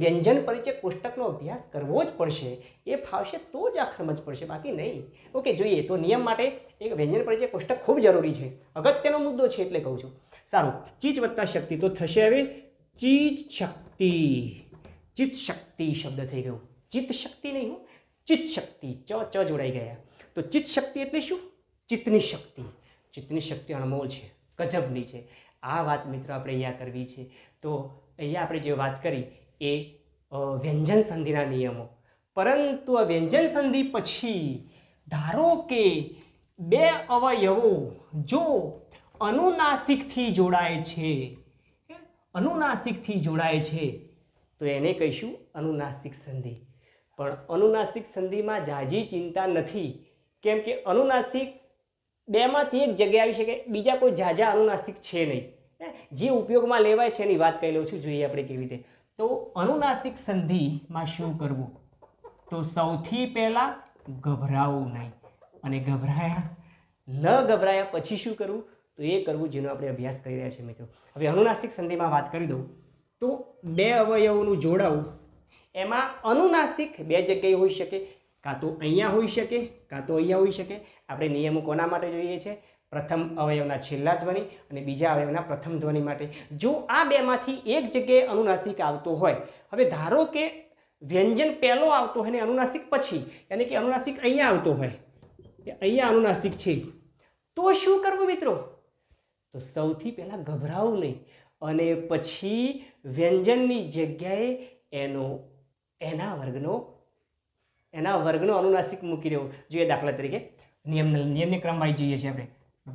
વ્યંજન પરિચય કોષ્ટકનો અભ્યાસ કરવો જ પડશે. એ ફાવશે તો જ આ સમજ પડશે, બાકી નહીં. ઓકે, જોઈએ તો નિયમ માટે એક વ્યંજન પરિચય કોષ્ટક ખૂબ જરૂરી છે, અગત્યનો મુદ્દો છે એટલે કહું છું. સારું, ચીજ વત્તા શક્તિ તો થશે હવે ચીજ શક્તિ. ચિત્ત શક્તિ શબ્દ થઈ ગયો. ચિત્ત શક્તિ નહીં, ચિત્ત શક્તિ. ચ જોડાઈ ગયા. તો ચિત્ત શક્તિ એટલે શું? ચિત્તની શક્તિ. ચિત્તની શક્તિ અણમોલ છે, ગજબની છે. આ વાત મિત્રો આપણે અહીંયા કરવી છે. તો અહીંયા આપણે જે વાત કરી એ વ્યંજન સંધિના નિયમો. પરંતુ આ વ્યંજન સંધિ પછી ધારો કે બે અવયવો જો અનુનાસિકથી જોડાય છે, અનુનાસિકથી જોડાય છે તો એને કહીશું અનુનાસિક સંધિ. પણ અનુનાસિક સંધિમાં ઝાઝી ચિંતા નથી, કેમ કે અનુનાસિક બેમાંથી એક જગ્યાએ આવી શકે, બીજા કોઈ ઝાઝા અનુનાસિક છે નહીં. જે ઉપયોગમાં લેવાય છે એની વાત કરી લઉં છું, જોઈએ આપણે કેવી રીતે. તો અનુનાસિક સંધિમાં શું કરવું? તો સૌથી પહેલાં ગભરાવું નહીં, અને ગભરાયા પછી શું કરવું? તો એ કરવું જેનો આપણે અભ્યાસ કરી રહ્યા છીએ મિત્રો. હવે અનુનાસિક સંધિમાં વાત કરી દઉં તો બે અવયવોનું જોડાવું, એમાં અનુનાસિક બે જગ્યાએ હોઈ શકે, કાં તો અહીંયા હોઈ શકે, કાં તો અહીંયા હોઈ શકે. આપણે નિયમો કોના માટે જોઈએ છે? પ્રથમ અવયવના છેલ્લા ધ્વનિ અને બીજા અવયવના પ્રથમ ધ્વનિ માટે. જો આ બેમાંથી એક જગ્યાએ અનુનાસિક આવતો હોય, હવે ધારો કે વ્યંજન પહેલો આવતો હોય ને અનુનાસિક પછી, યાની કે અનુનાસિક અહીંયા આવતો હોય, અહીંયા અનુનાસિક છે, તો શું કરવું મિત્રો? તો સૌથી પહેલાં ગભરાવું નહીં, અને પછી વ્યંજનની જગ્યાએ એના વર્ગનો અનુનાસિક મૂકી દેવો જોઈએ. દાખલા તરીકે નિયમની ક્રમવાઇઝ જોઈએ છે આપણે.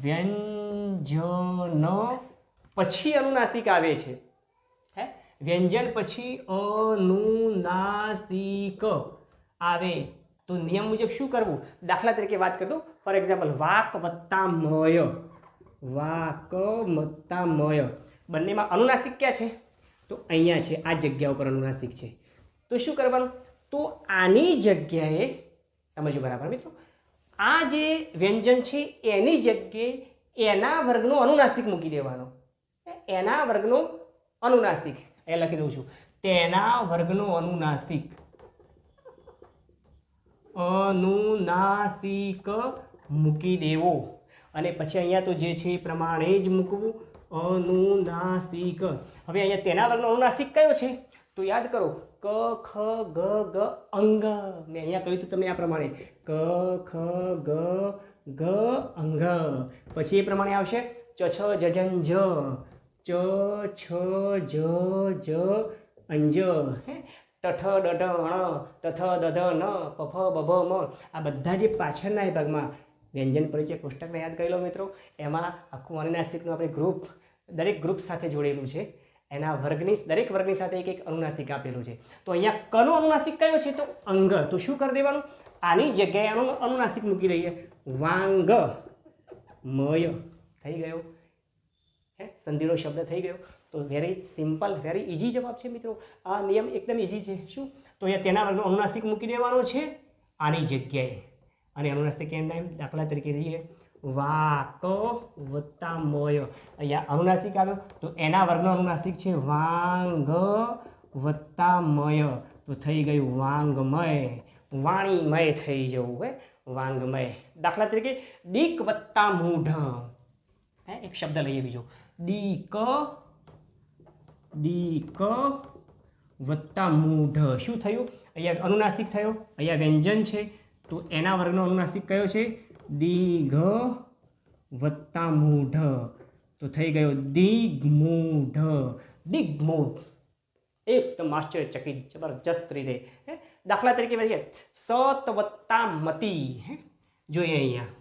વ્યંજન પછી અનુનાસિક આવે છે, વ્યંજન પછી અનુનાસિક આવે તો નિયમ મુજબ શું કરવું? દાખલા તરીકે વાત કરતો, ફોર એક્ઝામ્પલ વાક વત્તા મય. વાક વત્તા મય બંનેમાં અનુનાસિક ક્યાં છે? તો અહીંયા છે, આ જગ્યા ઉપર અનુનાસિક છે. તો શું કરવાનું? તો આની જગ્યાએ સમજો બરાબર મિત્રો, આ જે વ્યંજન છે એની જગ્યાએ એના વર્ગનો અનુનાસિક મૂકી દેવાનો. એના વર્ગનો અનુનાસિક એ લખી દઉં છું. તેના વર્ગનો અનુનાસિક મૂકી દેવો, અને પછી અહીંયા તો જે છે એ પ્રમાણે જ મૂકવું, અનુનાસિક. હવે અહીંયા તેના વર્ગનો અનુનાસિક કયો છે? તો યાદ કરો, ક ખ ગ ગ અંગ. મેં અહીંયા કહ્યું હતું તમને આ પ્રમાણે, ક ખ ગ ગ અંગ. પછી એ પ્રમાણે આવશે ચ છ જજન જ, ચ છ જ જ અંજ, ટઠ ડઢ અણ, તથ દધ ન, પફ બભ મ. આ બધા જે પાછળના ભાગમાં વ્યંજન પરિચય કોષ્ટકને યાદ કરી લો મિત્રો. એમાં આખું અનુનાસિકનું આપણે ગ્રુપ, દરેક ગ્રુપ સાથે જોડેલું છે. એના દરેક વર્ગની સાથે એક એક અનુનાસિક આપેલું છે. તો અહીંયા કનો અનુનાસિક કયો છે? તો અંગ. તો શું કરી દેવાનું? આની જગ્યાએ અનુનાસિક મૂકી દઈએ, વાંગ મય. થઈ ગયો, સંધિનો શબ્દ થઈ ગયો. તો વેરી સિમ્પલ, વેરી ઇઝી જવાબ છે મિત્રો. આ નિયમ એકદમ ઇઝી છે. શું? તો અહીંયા તેના વર્ગનો અનુનાસિક મૂકી દેવાનો છે આની જગ્યાએ, અને અનુનાસિક એમ દાખલા તરીકે લઈએ વાક વત્તા મય. અહીંયા અનુનાસિક આવ્યો તો એના વર્ગનો અનુનાસિક છે વાંગ વત્તા મય. તો થઈ ગયું વાંગમય, વાણીમય થઈ જવું, વાંગમય. દાખલા તરીકે ડીક વત્તા મૂઢ. એક શબ્દ લઈએ બીજો, ડીક વત્તા મૂઢ. શું થયું? અહીંયા અનુનાસિક થયો, અહીંયા વ્યંજન છે, તો એના વર્ગનો અનુનાસિક કયો છે? દીઘ વત્તા મૂઢ. તો થઈ ગયો દિગ્મૂઢ. દિગ્મૂઢ એકદમ આશ્ચર્યચકિત જબરજસ્ત રીતે. દાખલા તરીકે સત વત્તા મતી. જોઈએ અહીંયા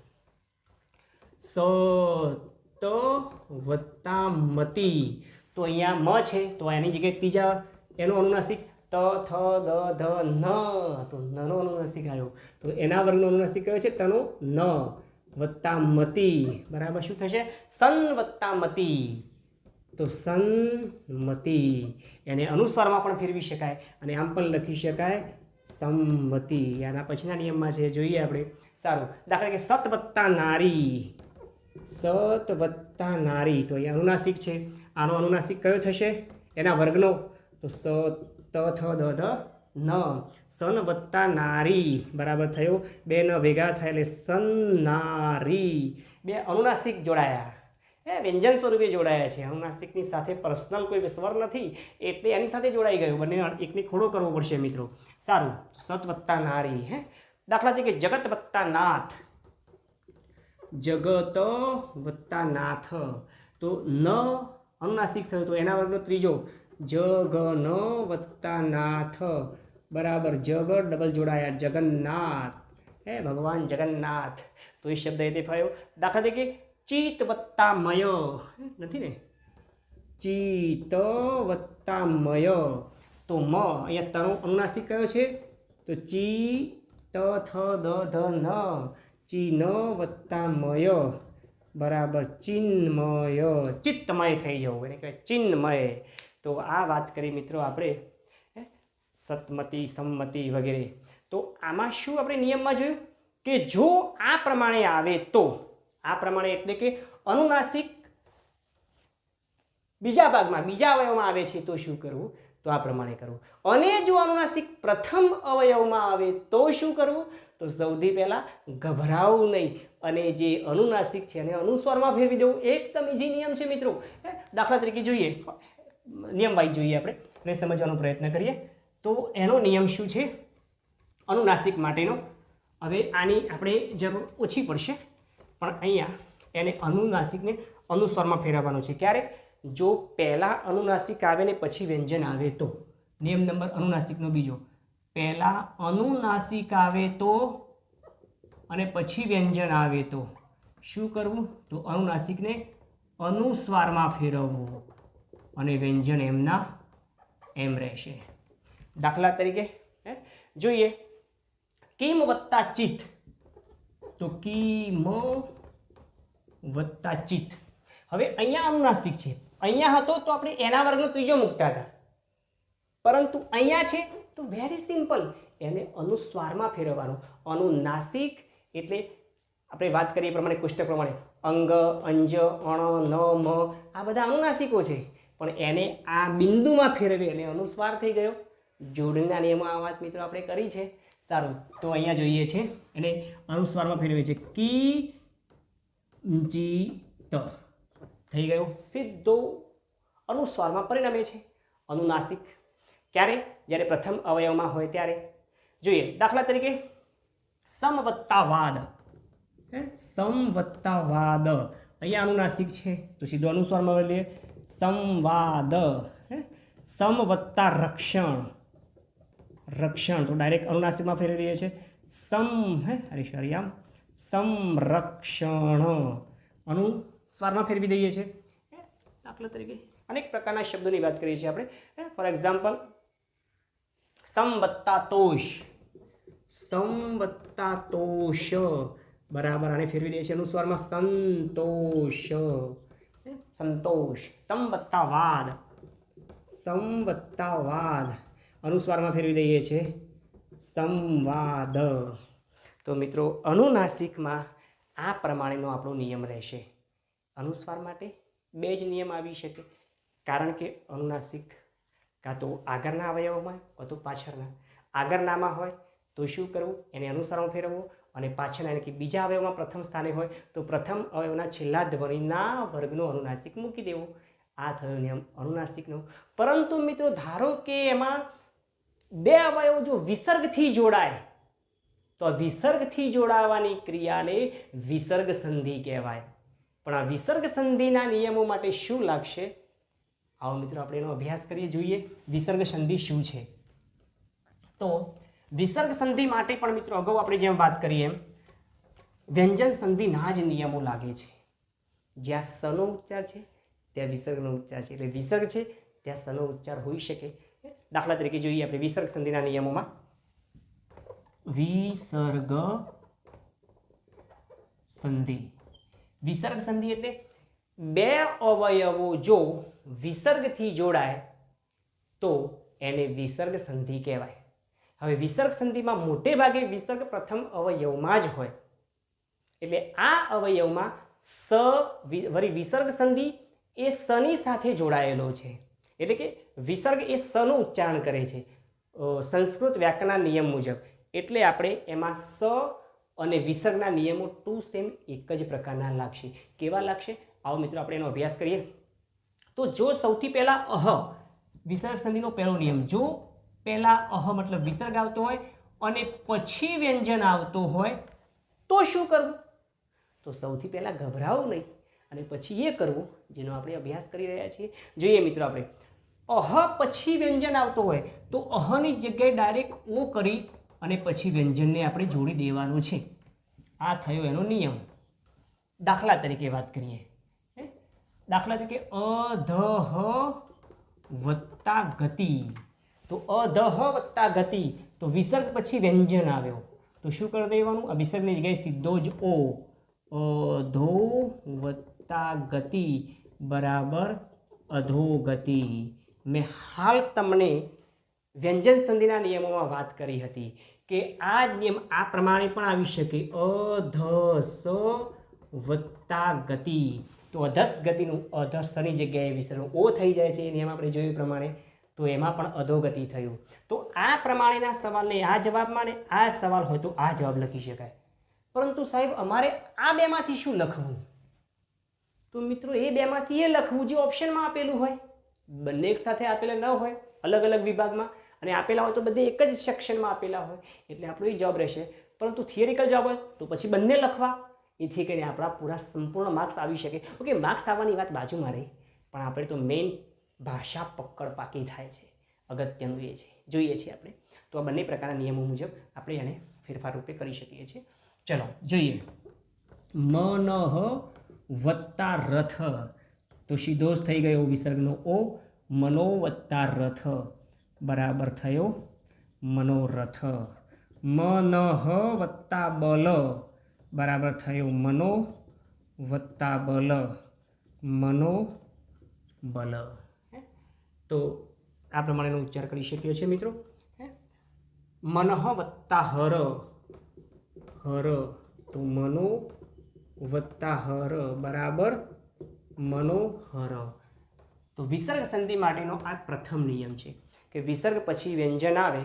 સત વત્તા મતી. તો અહીંયા મ છે તો એની જગ્યાએ ત્રીજા એનો અનુનાસિક ત થ દ ધ ન, તો નનો અનુનાસિક આવ્યો. તો એના વર્ગનો અનુનાસિક કયો છે? તનો ન વત્તા મતી, બરાબર શું થશે? સન વત્તા મતી. તો સન્મતિ, એને અનુસ્વારમાં પણ ફેરવી શકાય અને આમ પણ લખી શકાય સંમતિ. આના પછીના નિયમમાં છે, જોઈએ આપણે. સારું, દાખલા કે સત વત્તા નારી, સત વત્તા નારી, તો એ અનુનાસિક છે. આનો અનુનાસિક કયો થશે? એના વર્ગનો, તો સ ત થ દ ધ ન. સન વત્તા નારી બરાબર થયો, બે ન ભેગા થાય એટલે સન્નારી. બે અનુનાસિક જોડાયા, વ્યંજન સ્વરૂપે જોડાયા છે. અનુનાસિકની સાથે પર્સનલ કોઈ સ્વર નથી એટલે એની સાથે જોડાઈ ગયું. બંને એકને ખોડો કરવો પડશે મિત્રો. સારું, સત વત્તા નારી. દાખલા તરીકે જગત વત્તા નાથ, જગત વત્તા નાથ, તો ન અનુનાસિક થયો, તો એના વર્ગનો ત્રીજો જગન વત્તા નાથ બરાબર જગ ડબલ જોડાયા જગન્નાથ, ભગવાન જગન્નાથ. તો એ શબ્દ એ તે થયો. દાખલા તરીકે ચિત વત્તા મય, નથી ને, ચિત વત્તા મય, તો મ અહીંયા તનો અનુનાસિક કયો છે? તો ચી ત થ દ ધ ન, ચિન વત્તા મય બરાબર ચિન્મય, ચિત્તમય થઈ જવું, એને કહેવાય ચિન્મય. તો આ વાત કરી મિત્રો આપણે સતમતી, સંમતિ વગેરે. તો આમાં શું આપણે નિયમમાં જોયું કે જો આ પ્રમાણે આવે તો, આ પ્રમાણે એટલે કે અનુનાસિક બીજા ભાગમાં, બીજા અવયવમાં આવે છે તો શું કરવું? તો આ પ્રમાણે કરવું. અને જો અનુનાસિક પ્રથમ અવયવમાં આવે તો શું કરવું? તો સૌથી પહેલાં ગભરાવું નહીં અને જે અનુનાસિક છે એને અનુસ્વારમાં ફેરવી દેવું. એકદમ ઇઝી નિયમ છે મિત્રો. દાખલા તરીકે જોઈએ, નિયમ વાઇઝ જોઈએ આપણે અને સમજવાનો પ્રયત્ન કરીએ. તો એનો નિયમ શું છે અનુનાસિક માટેનો? હવે આની આપણે જરૂર ઓછી પડશે, પણ અહીંયા એને અનુનાસિકને અનુસ્વારમાં ફેરવવાનો છે. ક્યારે? જો પહેલાં અનુનાસિક આવે ને પછી વ્યંજન આવે તો. નિયમ નંબર અનુનાસિકનો બીજો, પહેલાં અનુનાસિક આવે તો અને પછી વ્યંજન આવે તો શું કરવું? તો અનુનાસિકને અનુસ્વારમાં ફેરવવું અને વ્યંજન એમના એમ રહેશે. દાખલા તરીકે જોઈએ, કિમ વત્તા ચિત, તો કિમ વત્તા ચિત. હવે અહીંયા અનુનાસિક છે, અહીંયા હતો તો આપણે એના વર્ગનો ત્રીજો મૂકતા હતા, પરંતુ અહીંયા છે તો વેરી સિમ્પલ, એને અનુસ્વારમાં ફેરવવાનું. અનુનાસિક એટલે આપણે વાત કરીએ પ્રમાણે, કોષ્ટક પ્રમાણે અંગ, અંજ, અણ, ન, મ આ બધા અનુનાસિકો છે, પણ એને આ બિંદુમાં ફેરવી અને અનુસ્વાર થઈ ગયો. જોડણીના નિયમો આ વાત મિત્રો આપણે કરી છે. સારું, તો અહીંયા જોઈએ છે એટલે અનુસ્વારમાં ફેરવે છે, કી જી ત થઈ ગયો, સીધો અનુસ્વારમાં પરિણમે છે અનુનાસિક. ક્યારે? જ્યારે પ્રથમ અવયવમાં હોય ત્યારે. જોઈએ દાખલા તરીકે સમવત્તાવાદ, સમવત્તાવાદ અહીંયા અનુનાસિક છે તો સીધો અનુસ્વારમાં લઈએ સંવાદ. સમવત્તા રક્ષણ, રક્ષણ તો ડાયરેક્ટ અનુનાસિકમાં ફેરવી રહીએ છીએ હરિયામ સંરક્ષણ, અનુસ્વારમાં ફેરવી દઈએ છીએ. દાખલા તરીકે અનેક પ્રકારના શબ્દોની વાત કરીએ છીએ આપણે. ફોર એક્ઝામ્પલ સમવત્તાતોષ, સમવત્તાતોષ બરાબર આને ફેરવી દઈએ છીએ અનુસ્વારમાં સંતોષ, સંતોષ. સમવત્તાવાદ, સમવત્તાવાદ અનુસ્વારમાં ફેરવી દઈએ છીએ સંવાદ. તો મિત્રો અનુનાસિકમાં આ પ્રમાણેનો આપણો નિયમ રહેશે. અનુસ્વાર માટે બે જ નિયમ આવી શકે, કારણ કે અનુનાસિક કાં તો આગળના અવયવમાં કાં તો પાછળના. આગળનામાં હોય તો શું કરવું? એને અનુસ્વારમાં ફેરવવું, અને પાછળના એટલે કે બીજા અવયવમાં પ્રથમ સ્થાને હોય તો પ્રથમ અવયવના છેલ્લા ધ્વનિના વર્ગનો અનુનાસિક મૂકી દેવો. આ થયો નિયમ અનુનાસિકનો. પરંતુ મિત્રો ધારો કે એમાં બે અવયવ જો વિસર્ગથી જોડાય તો વિસર્ગથી જોડાવાની ક્રિયાને વિસર્ગ સંધિ કહેવાય. પણ આ વિસર્ગ સંધિના નિયમો માટે શું લાગશે? આવો મિત્રો આપણે એનો અભ્યાસ કરીએ, જોઈએ વિસર્ગ સંધિ શું છે. તો વિસર્ગ સંધિ માટે પણ મિત્રો અગાઉ આપણે જેમ વાત કરીએ એમ વ્યંજન સંધિના જ નિયમો લાગે છે. જ્યાં સનો ઉચ્ચાર છે ત્યાં વિસર્ગનો ઉચ્ચાર છે, એટલે વિસર્ગ છે ત્યાં સનો ઉચ્ચાર હોઈ શકે. દાખલા તરીકે જોઈએ આપણે વિસર્ગ સંધિના નિયમોમાં વિસર્ગ સંધિ. વિસર્ગ સંધિ એટલે બે અવયવો જો વિસર્ગથી જોડાય તો એને વિસર્ગ સંધિ કહેવાય. હવે વિસર્ગ સંધિમાં મોટે ભાગે વિસર્ગ પ્રથમ અવયવમાં જ હોય એટલે આ અવયવમાં વળી વિસર્ગ સંધિ એ સની સાથે જોડાયેલો છે એટલે કે વિસર્ગ એ સનું ઉચ્ચારણ કરે છે સંસ્કૃત વ્યાકરણના નિયમ મુજબ. એટલે આપણે એમાં સ અને વિસર્ગના નિયમો ટુ સેમ એક જ પ્રકારના લાગશે. કેવા લાગશે? આવો મિત્રો આપણે એનો અભ્યાસ કરીએ. તો જો સૌથી પહેલાં વિસર્ગ સંધિનો પહેલો નિયમ, જો પહેલાં મતલબ વિસર્ગ આવતો હોય અને પછી વ્યંજન આવતું હોય તો શું કરવું? તો સૌથી પહેલાં ગભરાવું નહીં અને પછી એ કરવું જેનો આપણે અભ્યાસ કરી રહ્યા છીએ. જોઈએ મિત્રો આપણે પછી વ્યંજન આવતો હોય તો ની જગ્યાએ ડાયરેક્ટ ઓ કરી અને પછી વ્યંજનને આપણે જોડી દેવાનું છે. આ થયો એનો નિયમ. દાખલા તરીકે વાત કરીએ. દાખલા તરીકે અધહ વત્તા ગતિ. તો અધહ વત્તા ગતિ તો વિસર્ગ પછી વ્યંજન આવ્યો તો શું કરી દેવાનું? આ વિસર્ગની જગ્યાએ સીધો જ ઓ. અધો વત્તા ગતિ બરાબર અધોગતિ. મેં હાલ તમને વ્યંજન સંધિના નિયમોમાં વાત કરી હતી કે આ નિયમ આ પ્રમાણે પણ આવી શકે. અધસ વત્તા ગતિ તો અધસ ગતિનું અધસની જગ્યાએ વિસર્ગ ઓ થઈ જાય છે. એ નિયમ આપણે જોયું પ્રમાણે તો એમાં પણ અધોગતિ થયું. તો આ પ્રમાણેના સવાલને આ જવાબમાં ને આ સવાલ હોય તો આ જવાબ લખી શકાય. પરંતુ સાહેબ અમારે આ બેમાંથી શું લખવું? તો મિત્રો એ બેમાંથી એ લખવું જે ઓપ્શનમાં આપેલું હોય. બંને એક સાથે આપેલા ન હોય, અલગ અલગ વિભાગમાં, અને આપેલા હોય તો બધે એક જ સેક્શનમાં આપેલા હોય એટલે આપણો એ જવાબ રહેશે. પરંતુ થિયરિકલ જવાબ હોય તો પછી બંને લખવા. એથી કરીને આપણા પૂરા સંપૂર્ણ માર્ક્સ આવી શકે. ઓકે, માર્ક્સ આવવાની વાત બાજુમાં રહી પણ આપણે તો મેઇન ભાષા પકડ પાકી થાય છે, અગત્યનું એ છે. જોઈએ છીએ આપણે તો આ બંને પ્રકારના નિયમો મુજબ આપણે એને ફેરફાર રૂપે કરી શકીએ છીએ. ચલો જોઈએ. મનઃ વત્તા રથ તો સીધો જ થઈ ગયો વિસર્ગનો ઓ. મનો વત્તા રથ બરાબર થયો મનોરથ. મનઃ વત્તા બલ બરાબર થયો મનો વત્તા બલ મનોબલ. તો આ પ્રમાણેનો ઉચ્ચાર કરી શકીએ છીએ મિત્રો. મનઃ વત્તા હર તો મનો વત્તા હર બરાબર મનોહર. તો વિસર્ગ સંધિ માટેનો આ પ્રથમ નિયમ છે કે વિસર્ગ પછી વ્યંજન આવે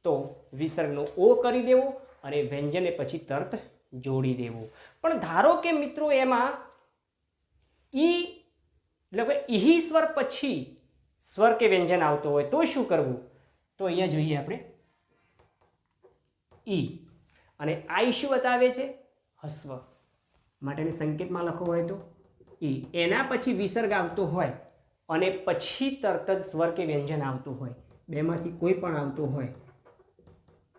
તો વિસર્ગનો ઓ કરી દેવો અને વ્યંજનને પછી તરત જોડી દેવું. પણ ધારો કે મિત્રો એમાં ઈ એટલે ઈહી સ્વર પછી સ્વર કે વ્યંજન આવતો હોય તો શું કરવું? તો અહીંયા જોઈએ આપણે ઈ અને આઈ શું બતાવે છે? હસ્વ. માટેને સંકેતમાં લખવો હોય તો ઈ. એના પછી વિસર્ગ આવતો હોય અને પછી તરત જ સ્વર કે વ્યંજન આવતું હોય, બેમાંથી કોઈ પણ આવતું હોય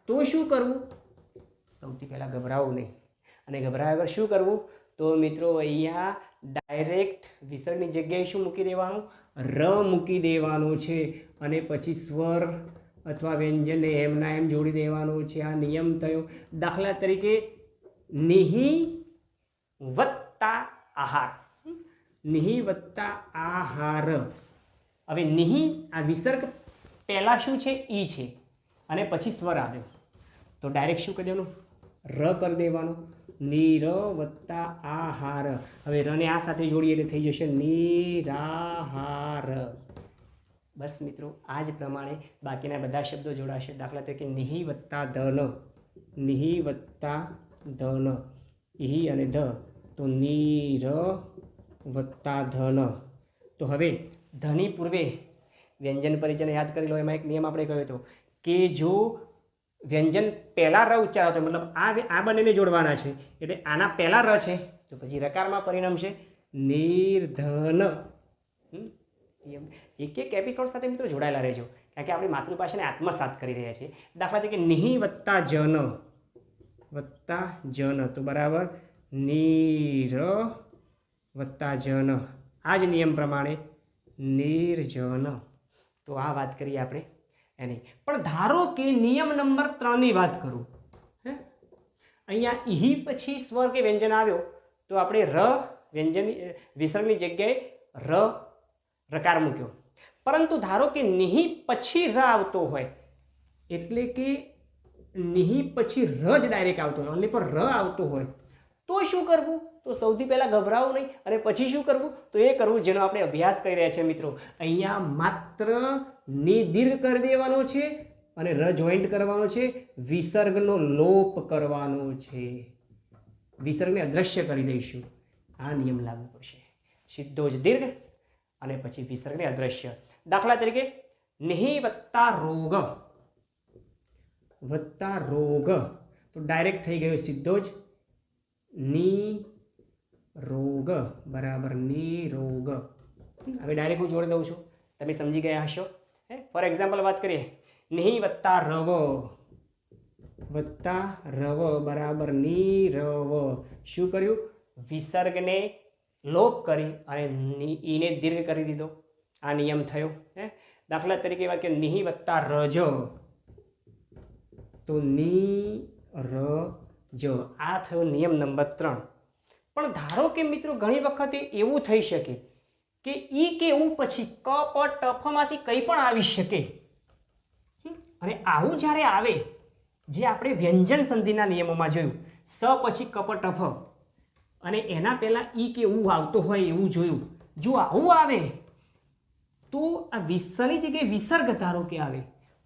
તો શું કરવું? સૌથી પહેલાં ગભરાવું નહીં. અને ગભરાયા વગર શું કરવું? તો મિત્રો અહીંયા ડાયરેક્ટ વિસર્ગની જગ્યાએ શું મૂકી દેવાનું? ર મૂકી દેવાનું છે અને પછી સ્વર અથવા વ્યંજનને એમના એમ જોડી દેવાનું છે. આ નિયમ થયો. દાખલા તરીકે નિહિ વત્તા આહાર. નિહિ વત્તા આહાર. હવે નિહિ આ વિસર્ગ પહેલાં શું છે? ઈ છે અને પછી સ્વર આવ્યો તો ડાયરેક્ટ શું કરી દેવાનું? ર કરી દેવાનું. નીર વત્તા આહાર. હવે રને આ સાથે જોડીએ એટલે થઈ જશે નિરાહાર. બસ મિત્રો આ જ પ્રમાણે બાકીના બધા શબ્દો જોડાશે. દાખલા તરીકે નિહિ વત્તા ધન, નિહિ વત્તા ધન, ઇહી અને ધ તો નીર વત્તા ધન. તો હવે ધની પૂર્વે વ્યંજન પરિચય યાદ કરી લો. એમાં એક નિયમ આપણે કહ્યો હતો કે જો વ્યંજન પહેલાં ર ઉચ્ચાર હતો, મતલબ આ બંનેને જોડવાના છે એટલે આના પહેલાં ર છે તો પછી રકારમાં પરિણમશે નિર્ધન. એક એક એપિસોડ સાથે મિત્રો જોડાયેલા રહેજો કારણ કે આપણી માતૃભાષાને આત્મસાત કરી રહ્યા છીએ. દાખલા તરીકે નિહિ વત્તા જન તો બરાબર નીર વત્તા જન. આ જ નિયમ પ્રમાણે નિર્જન. તો આ વાત કરીએ આપણે એની. પણ ધારો કે નિયમ નંબર 3ની વાત કરું, હે, અહીંયા ઈ પછી સ્વર કે વ્યંજન આવ્યો તો આપણે વ્યંજન વિસર્ગની જગ્યાએ રકાર મૂક્યો. પરંતુ ધારો કે નિહિ પછી આવતો હોય, એટલે કે નિહિ પછી જ ડાયરેક્ટ આવતો હોય, ઓનલી પર આવતો હોય તો શું કરવું? તો સૌથી પહેલાં ગભરાવું નહીં, અને પછી શું કરવું? તો એ કરવું જેનો આપણે અભ્યાસ કરી રહ્યા છીએ મિત્રો. અહીંયા માત્ર ની દીર્ઘ કરી દેવાનો છે અને જોઈન્ટ કરવાનો છે, વિસર્ગનો લોપ કરવાનો છે, વિસર્ગને અદ્રશ્ય કરી દઈશું. આ નિયમ લાગુ પડશે. સીધો જ દીર્ઘ અને પછી વિસર્ગને અદ્રશ્ય. દાખલા તરીકે નિહિ વત્તા રોગ તો ડાયરેક્ટ થઈ ગયો સીધો જ ની રોગ બરાબર ની રોગ. હવે ડાયરેક્ટ હું જોડી દઉં છું, તમે સમજી ગયા હશો. ફોર એક્ઝામ્પલ વાત કરીએ, નિહિ વત્તા રવ બરાબર ની રવ. શું કર્યું? વિસર્ગને લોપ કરી અને ઈને દીર્ઘ કરી દીધો. આ નિયમ થયો. દાખલા તરીકે વાત કરીએ, નિહિ વત્તા રજ તો ની રજ. આ થયો નિયમ નંબર 3. પણ ધારો કે મિત્રો ઘણી વખતે એવું થઈ શકે કે ઈ કે ઉ પછી ક પ ટ ફ માંથી કંઈ પણ આવી શકે. અને આવું જ્યારે આવે, જે આપણે વ્યંજન સંધિના નિયમોમાં જોયું, સ પછી ક પ ટ ફ અને એના પહેલાં ઈ કે ઉ આવતો હોય એવું જોયું. જો આવું આવે તો આ વિસર્ગની જગ્યાએ વિસર્ગ ધારો કે આવે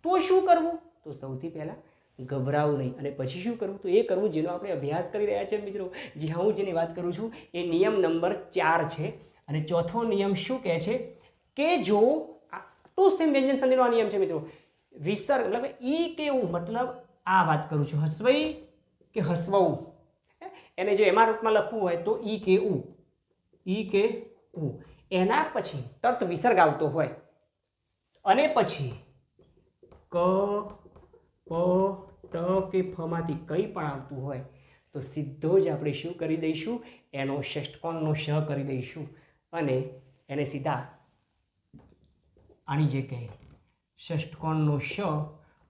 તો શું કરવું? તો સૌથી પહેલાં ગભરાવું નહીં, અને પછી શું કરવું? તો એ કરવું જેનો આપણે અભ્યાસ કરી રહ્યા છીએ મિત્રો. જી હા, હું જેની વાત કરું છું એ નિયમ નંબર 4 છે. અને ચોથો નિયમ શું કહે છે કે જો ટુ સેમ વ્યંજન સંધિનો આ નિયમ છે મિત્રો. વિસર્ગ મતલબ ઈ કે ઉ, મતલબ આ વાત કરું છું હસ્વઈ કે હસ્વઉ, એને જો એમાં રૂપમાં લખવું હોય તો ઈ કે ઉ એના પછી તરત વિસર્ગ આવતો હોય અને પછી ક પ ટ કે ફ માંથી કંઈ પણ આવતું હોય તો સીધો જ આપણે શું કરી દઈશું? એનો ષષ્ઠકોણનો શ કરી દઈશું અને એને સીધા આની જગ્યાએ ષષ્ઠકોણનો શ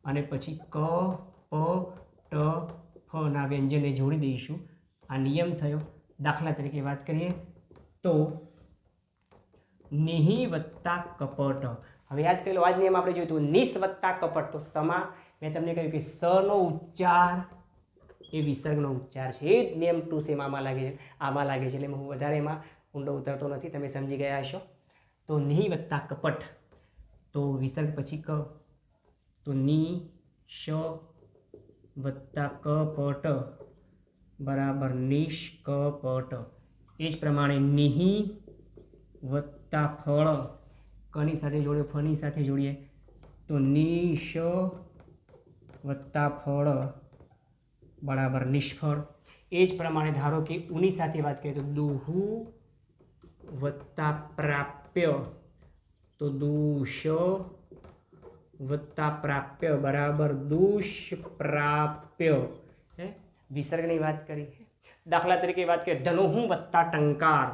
અને પછી ક પ ટ ફ ના વ્યંજનને જોડી દઈશું. આ નિયમ થયો. દાખલા તરીકે વાત કરીએ તો નિહિ વત્તા કપટ. હવે યાદ કરી લો, આ જ નિયમ આપણે જોયું હતું, નિસ વત્તા કપટ. તો સમા મેં તમને કહ્યું કે સનો ઉચ્ચાર એ વિસર્ગનો ઉચ્ચાર છે. એ જ નિયમ 2 સેમ આમાં લાગે છે, એટલે હું વધારે એમાં ઊંડો ઉતરતો નથી, તમે સમજી ગયા હશો. તો નિહિ વત્તા કપટ તો વિસર્ગ પછી ક, તો ની શ વત્તા કપટ બરાબર નિષ્કપટ. એ જ પ્રમાણે નિહિ વત્તા ફળ, કની સાથે જોડીએ, ફની સાથે જોડીએ તો નિશ વત્તા ફળ બરાબર નિષ્ફળ. એ જ પ્રમાણે ધારો કે ઉની સાથે વાત કરીએ તો દુહુ વત્તા પ્રાપ્ય તો દુષ વત્તા પ્રાપ્ય બરાબર દુષ્પ્રાપ્ય. વિસર્ગની વાત કરી. દાખલા તરીકે વાત કરીએ ધનુહુ વત્તા ટંકાર,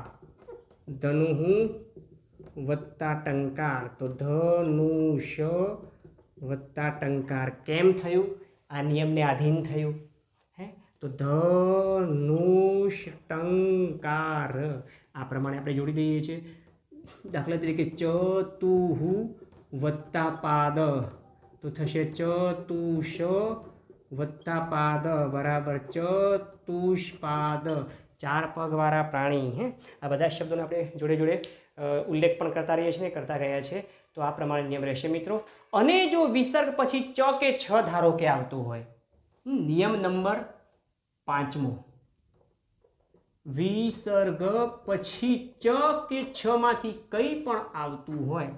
ધનુહુ વત્તા ટંકાર તો ધનુષ વત્તા ટંકાર. કેમ થયું? આ નિયમને આધીન થયું. તો ધનુષ ટંકાર આ પ્રમાણે આપણે જોડી દઈએ છીએ. દાખલા તરીકે ચતુહુ વત્તા પાદ તો થશે ચતુષ વત્તા પાદ બરાબર ચતુષ્પાદ. 4 પગવાળા પ્રાણી. આ બધા શબ્દોને આપણે જોડે જોડે ઉલ્લેખ પણ કરતા રહીએ છીએ, કરતા ગયા છે. તો આ પ્રમાણે નિયમ રહેશે મિત્રો. અને જો વિસર્ગ પછી ચ કે છ ધારો કે આવતું હોય, નિયમ નંબર 5મો, વિસર્ગ પછી ચ કે છ માંથી કંઈ પણ આવતું હોય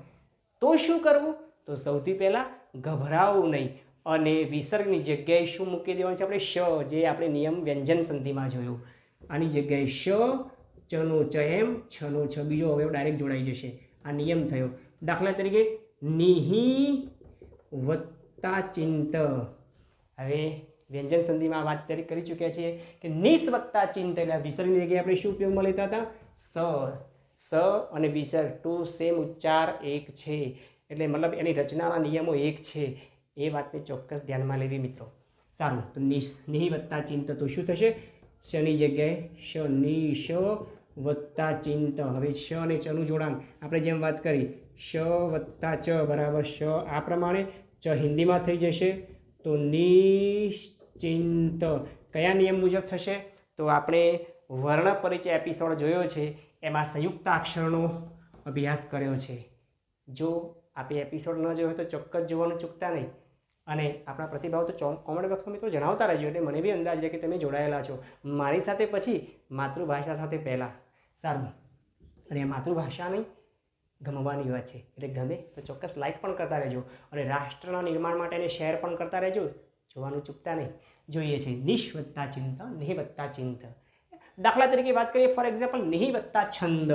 તો શું કરવું? તો સૌથી પહેલા ગભરાવું નહીં અને વિસર્ગની જગ્યાએ શું મૂકી દેવાનું છે? આપણે શ, જે આપણે નિયમ વ્યંજન સંધિમાં જોયું, આની જગ્યાએ શ, ચનો ચ એમ, છનો છ બીજો અવયવ ડાયરેક્ટ જોડાઈ જશે. આ નિયમ થયો. દાખલા તરીકે નિહિ વત્તા ચિંત. હવે વ્યંજન સંધિમાં વાત કરી ચૂક્યા છીએ કે નિસ વત્તા ચિંત, એટલે વિસર્ગની જગ્યાએ આપણે શું ઉપયોગમાં લેતા હતા? સ અને વિસર્ગ 2 સેમ ઉચ્ચાર એક છે. એટલે મતલબ એની રચનાના નિયમો એક છે, એ વાતને ચોક્કસ ધ્યાનમાં લેવી મિત્રો. સારું, તો નિહિ વત્તા ચિંત તો શું થશે? શની જગ્યાએ શ, નિ શ વત્તા ચિંત. હવે શ અને ચનું જોડાણ આપણે જેમ વાત કરી, શ વત્તા ચ બરાબર શ. આ પ્રમાણે ચ હિન્દીમાં થઈ જશે તો નિશ્ચિંત. કયા નિયમ મુજબ થશે? તો આપણે વર્ણ પરિચય એપિસોડ જોયો છે, એમાં સંયુક્તાક્ષરનો અભ્યાસ કર્યો છે. જો આપણે એપિસોડ ન જોયો તો ચોક્કસ જોવાનું ચૂકતા નહીં. અને આપણા પ્રતિભાવ તો કોમેન્ટ બોક્સમાં મિત્રો જણાવતા રહેજો, એટલે મને બી અંદાજ રહે કે તમે જોડાયેલા છો મારી સાથે, પછી માતૃભાષા સાથે પહેલાં. સારું, અને માતૃભાષાની ગમવાની વાત છે, એટલે ગમે તો ચોક્કસ લાઈક પણ કરતા રહેજો, અને રાષ્ટ્રના નિર્માણ માટે એને શેર પણ કરતા રહેજો. જોવાનું ચૂકતા નહીં. જોઈએ છે નિશ વત્તા ચિંત, નિહિ વત્તા ચિંત. દાખલા તરીકે વાત કરીએ, ફોર એક્ઝામ્પલ નિહિ વત્તા છંદ.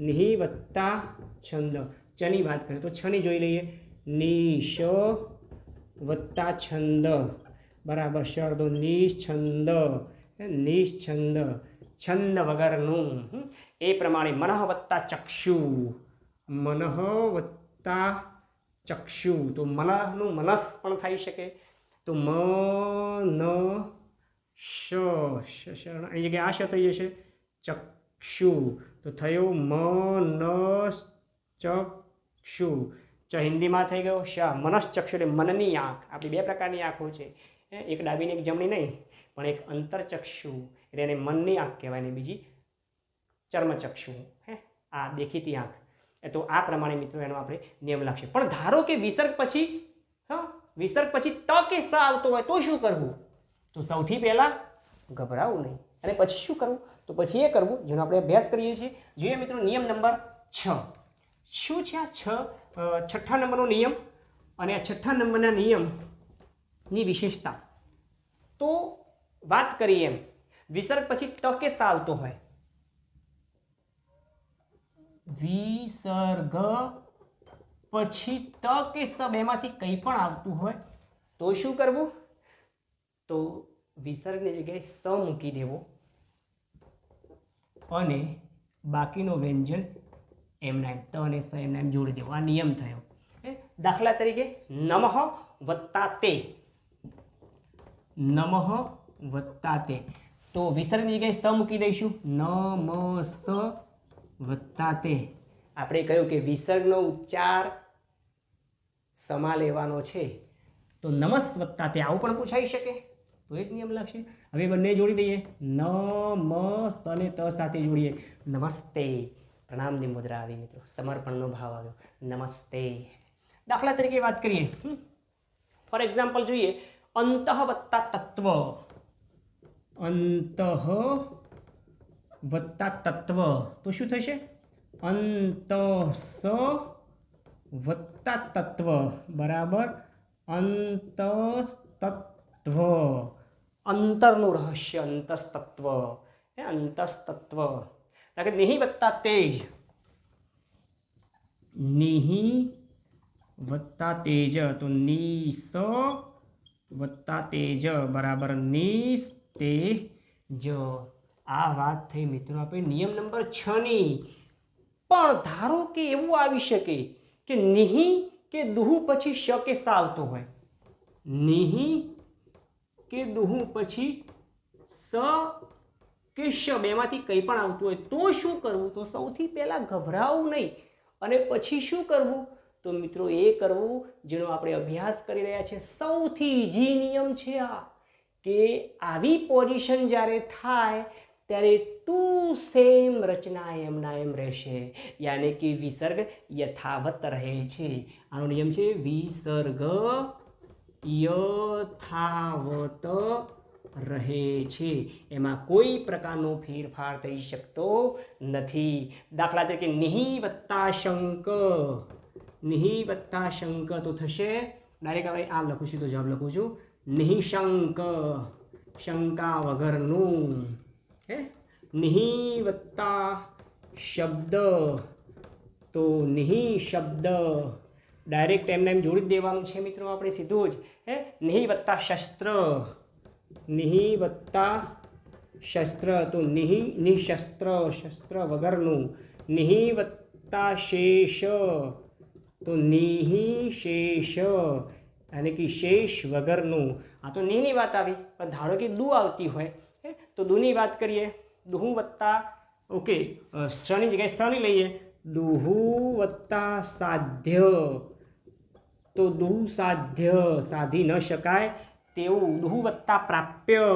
નિહિ વત્તા છંદ, ચની વાત કરીએ તો છની જોઈ લઈએ. નિશ વત્તા છંદ બરાબર શ, તો નિશ્છંદ. નિશ્છંદ, છંદ વગરનું. એ પ્રમાણે મનઃ વત્તા ચક્ષુ. મનઃ વત્તા ચક્ષુ, તો મનનું મનસ પણ થઈ શકે. તો મ ન શ, એની જગ્યાએ આ શ થઈ જશે. ચક્ષુ, તો થયું મ ન ચક્ષુ. ચ હિન્દીમાં થઈ ગયો શ. મનશ્ચક્ષુ એટલે મનની આંખ. આપણી બે પ્રકારની આંખો છે, એક ડાબી ને એક જમણી નહીં, પણ એક અંતરચક્ષુ એટલે એને મનની આંખ કહેવાય, ને બીજી ચર્મચક્ષુ, આ દેખીતી આંખ. તો આ પ્રમાણે મિત્રો એનો આપણે નિયમ લાગશે. પણ ધારો કે વિસર્ગ પછી વિસર્ગ પછી ત કે સ આવતો હોય તો શું કરવું? તો સૌથી પહેલાં ગભરાવું નહીં, અને પછી શું કરવું? તો પછી એ કરવું જેનો આપણે અભ્યાસ કરીએ છીએ. જોઈએ મિત્રો નિયમ નંબર 6. શું છે આ 6 નંબરનો નિયમ? અને આ 6 નંબરના નિયમની વિશેષતા તો વાત કરીએ એમ, વિસર્ગ પછી ત કે સ આવતો હોય, વિસર્ગ પછી ત કે સ બેમાંથી કંઈ પણ આવતું હોય તો શું કરવું? તો વિસર્ગની જગ્યાએ સ મૂકી દેવો, અને બાકીનો વ્યંજન એમના એમ ત અને સ એમના એમ જોડી દેવો. આ નિયમ થયો. દાખલા તરીકે નમઃ વત્તા તે. નમઃ વત્તા તે, તો વિસર્ગની જગ્યાએ સ મૂકી દઈશું. નમ સ વત્તા તે. આપણે કહ્યું કે વિસર્ગનો ઉચ્ચાર સમા લેવાનો છે, તો નમસ વત્તા તે આવું પણ પૂછાઈ શકે, તો એક નિયમ લાગશે. હવે બંને જોડી દઈએ. ન મ સ ને ત સાથે જોડીએ. નમસ્તે, પ્રણામની મુદ્રા આવી મિત્રો, સમર્પણનો ભાવ આવ્યો. નમસ્તે. દાખલા તરીકે વાત કરીએ, ફોર એક્ઝામ્પલ જોઈએ, અંતઃ વત્તા તત્વ. અંતઃ વત્તા તત્વ, તો શું થશે? અંતઃ વત્તા તત્વ બરાબર અંતસ્તત્વ. અંતરનું રહસ્ય, અંતસ્તત્વ. અંતસ્તત્વ. નિહિ વત્તા તેજ. નિહિ વત્તા તેજ, તો નિસ વત્તા તેજ બરાબર નિસ્તેજ. આ વાત થઈ મિત્રો આપણે નિયમ નંબર 6 ની. પણ ધારો કે એવું આવી શકે કે નિહિ કે દુહુ પછી શ કે સ આવતો હોય. નિહિ કે દુહુ પછી સ કે શ બેમાંથી કંઈ પણ આવતું હોય તો શું કરવું? તો સૌથી પહેલાં ગભરાવું નહીં, અને પછી શું કરવું? તો મિત્રો એ કરવું જેનો આપણે અભ્યાસ કરી રહ્યા છીએ. સૌથી ઈઝી નિયમ છે આ, કે આવી પોઝિશન જ્યારે થાય ત્યારે ટુ સેમ રચના એમના એમ રહેશે, યાની કે વિસર્ગ યથાવત રહે છે. આનો નિયમ છે વિસર્ગ યથાવત રહે છે, એમાં કોઈ પ્રકારનો ફેરફાર થઈ શકતો નથી. દાખલા તરીકે નિહિ વત્તા શંક. નિહિ વત્તા શંક તો થશે ડાયરેક્ટ હવે આમ લખું છું તો જવાબ લખું છું નિહિશંક, શંકા વગરનું. નિહિ વત્તા શબ્દ, તો નિહિ શબ્દ ડાયરેક્ટ એમને એમ જોડી દેવાનું છે મિત્રો આપણે સીધું જ. નિહિ વત્તા શસ્ત્ર. નિહિ વત્તા શસ્ત્ર, તો નિહિ નિશસ્ત્ર, શસ્ત્ર વગરનું. નિહિ વત્તા શેષ, તો નિહિશેષ यानी कि शेष वगरનું આ તો નીની વાત આવી પણ ધારો કે દુ આવતી હોય તો દુની વાત કરીએ દુહુ વત્તા ઓકે શની જગ્યાએ શની લઈએ દુહુ વત્તા સાધ્ય તો દુહુ સાધ્ય સાધી ન શકાય તેવું દુહુ વત્તા પ્રાપ્ય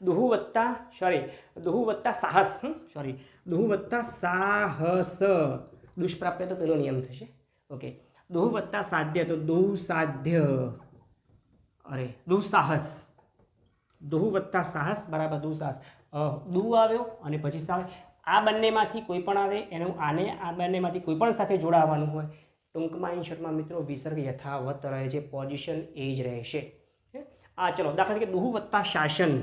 દુહુ વત્તા સાહસ દુહુ વત્તા સાહસ દુષ્પ્રાપ્ય તો પેલો નિયમ થશે ઓકે દુહુ વત્તા સાધ્ય તો દુસાધ્ય અરે દુસાહસ દુહુ વત્તા સાહસ બરાબર દુસાહસ દુ આવ્યો અને પછી સાવ આ બંનેમાંથી કોઈ પણ આવે એનું આને આ બંનેમાંથી કોઈ પણ સાથે જોડાવાનું હોય ટૂંકમાં ઇન શોર્ટમાં મિત્રો વિસર્ગ યથાવત રહે છે પોઝિશન એ જ રહેશે આ ચલો દાખલા તરીકે દુહુ વત્તા શાસન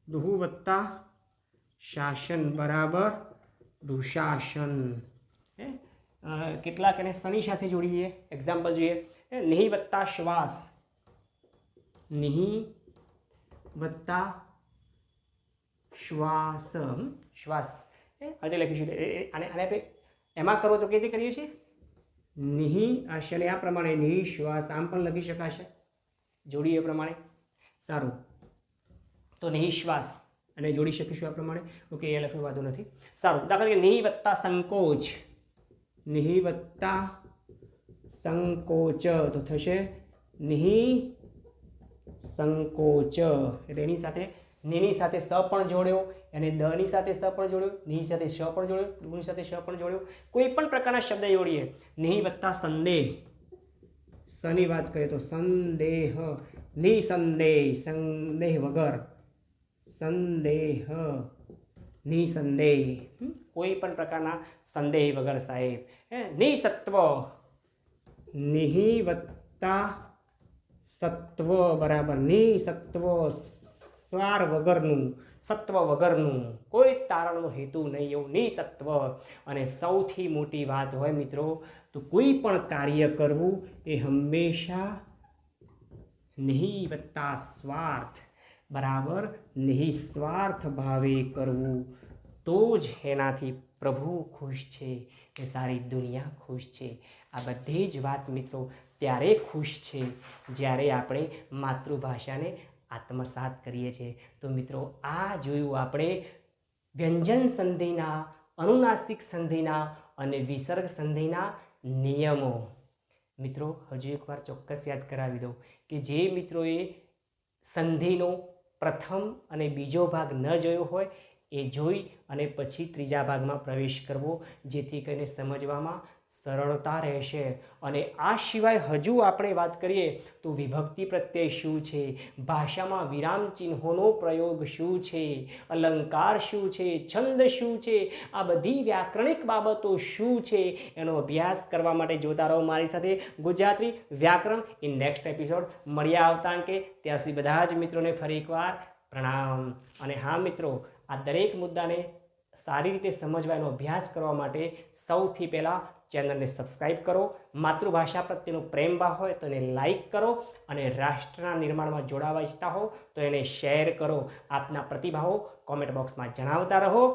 દુહુ વત્તા શાસન બરાબર દુશાસન કેટલાક એને શનિ સાથે જોડીએ એક્ઝામ્પલ જોઈએ નિહિ વત્તા શ્વાસ નિહિ વત્તા શ્વાસ શ્વાસ આજે લખીશું આને આપણે એમાં કરો તો કેવી કરીએ છીએ નિહિ આ શનિ આ પ્રમાણે નિહિ શ્વાસ આમ પણ લખી શકાશે જોડીએ પ્રમાણે સારું તો નિહિ શ્વાસ અને જોડી શકીશું આ પ્રમાણે ઓકે એ લખવું વાંધો નથી સારું દાખલા તરીકે નિહિ વત્તા સંકોચ નિહિ વત્તા સંકોચ તો થશે નિહિ સંકોચ એટલે એની સાથે નિની સાથે સ પણ જોડ્યો અને દની સાથે સ પણ જોડ્યો નિહિ સાથે શ પણ જોડ્યો દુની સાથે શ પણ જોડ્યો કોઈ પણ પ્રકારના શબ્દ જોડીએ નિહિ વત્તા સંદેહ સની વાત કરીએ તો સંદેહ નિસંદેહ સંદેહ વગર સંદેહ નિસંદેહ કોઈ પણ પ્રકારના સંદેહ વગર સાહેબ નિસત્વ નિહિ વત્તા સત્વ બરાબર નિસત્વ સ્વાર વગરનું સત્વ વગરનું કોઈ તારણનો હેતુ નહીં એવું નિસત્વ અને સૌથી મોટી વાત હોય મિત્રો તો કોઈ પણ કાર્ય કરવું એ હંમેશા નિહિ વત્તા સ્વાર્થ બરાબર નિસ્વાર્થ ભાવે કરવું તો જ એનાથી પ્રભુ ખુશ છે એ સારી દુનિયા ખુશ છે આ બધી જ વાત મિત્રો ત્યારે ખુશ છે જ્યારે આપણે માતૃભાષાને આત્મસાત કરીએ છીએ તો મિત્રો આ જોયું આપણે વ્યંજન સંધિના અનુનાસિક સંધિના અને વિસર્ગ સંધિના નિયમો મિત્રો હજુ એકવાર ચોક્કસ યાદ કરાવી દઉં કે જે મિત્રોએ સંધિનો પ્રથમ અને બીજો ભાગ ન જોયો હોય એ જોઈ અને પછી ત્રીજા ભાગમાં પ્રવેશ કરવો જેથી કરીને સમજવામાં સરળતા રહેશે અને આ સિવાય હજુ આપણે વાત કરીએ તો વિભક્તિ પ્રત્યય શું છે ભાષામાં વિરામ ચિહ્નોનો પ્રયોગ શું છે અલંકાર શું છે છંદ શું છે આ બધી વ્યાકરણિક બાબતો શું છે એનો અભ્યાસ કરવા માટે જોતા રહો મારી સાથે ગુજરાતી વ્યાકરણ ઇન નેક્સ્ટ એપિસોડ મળ્યા આવતા અંકે ત્યાં સુધી બધા જ મિત્રોને ફરી એકવાર પ્રણામ અને હા મિત્રો આ દરેક મુદ્દાને સારી રીતે સમજવા એનો અભ્યાસ કરવા માટે સૌથી પહેલાં ચેનલને સબસ્ક્રાઈબ કરો માતૃભાષા પ્રત્યેનો પ્રેમ ભાવ હોય તો એને લાઈક કરો અને રાષ્ટ્રના નિર્માણમાં જોડાવા ઈચ્છતા હો તો એને શેર કરો આપના પ્રતિભાવો કોમેન્ટ બોક્સમાં જણાવતા રહો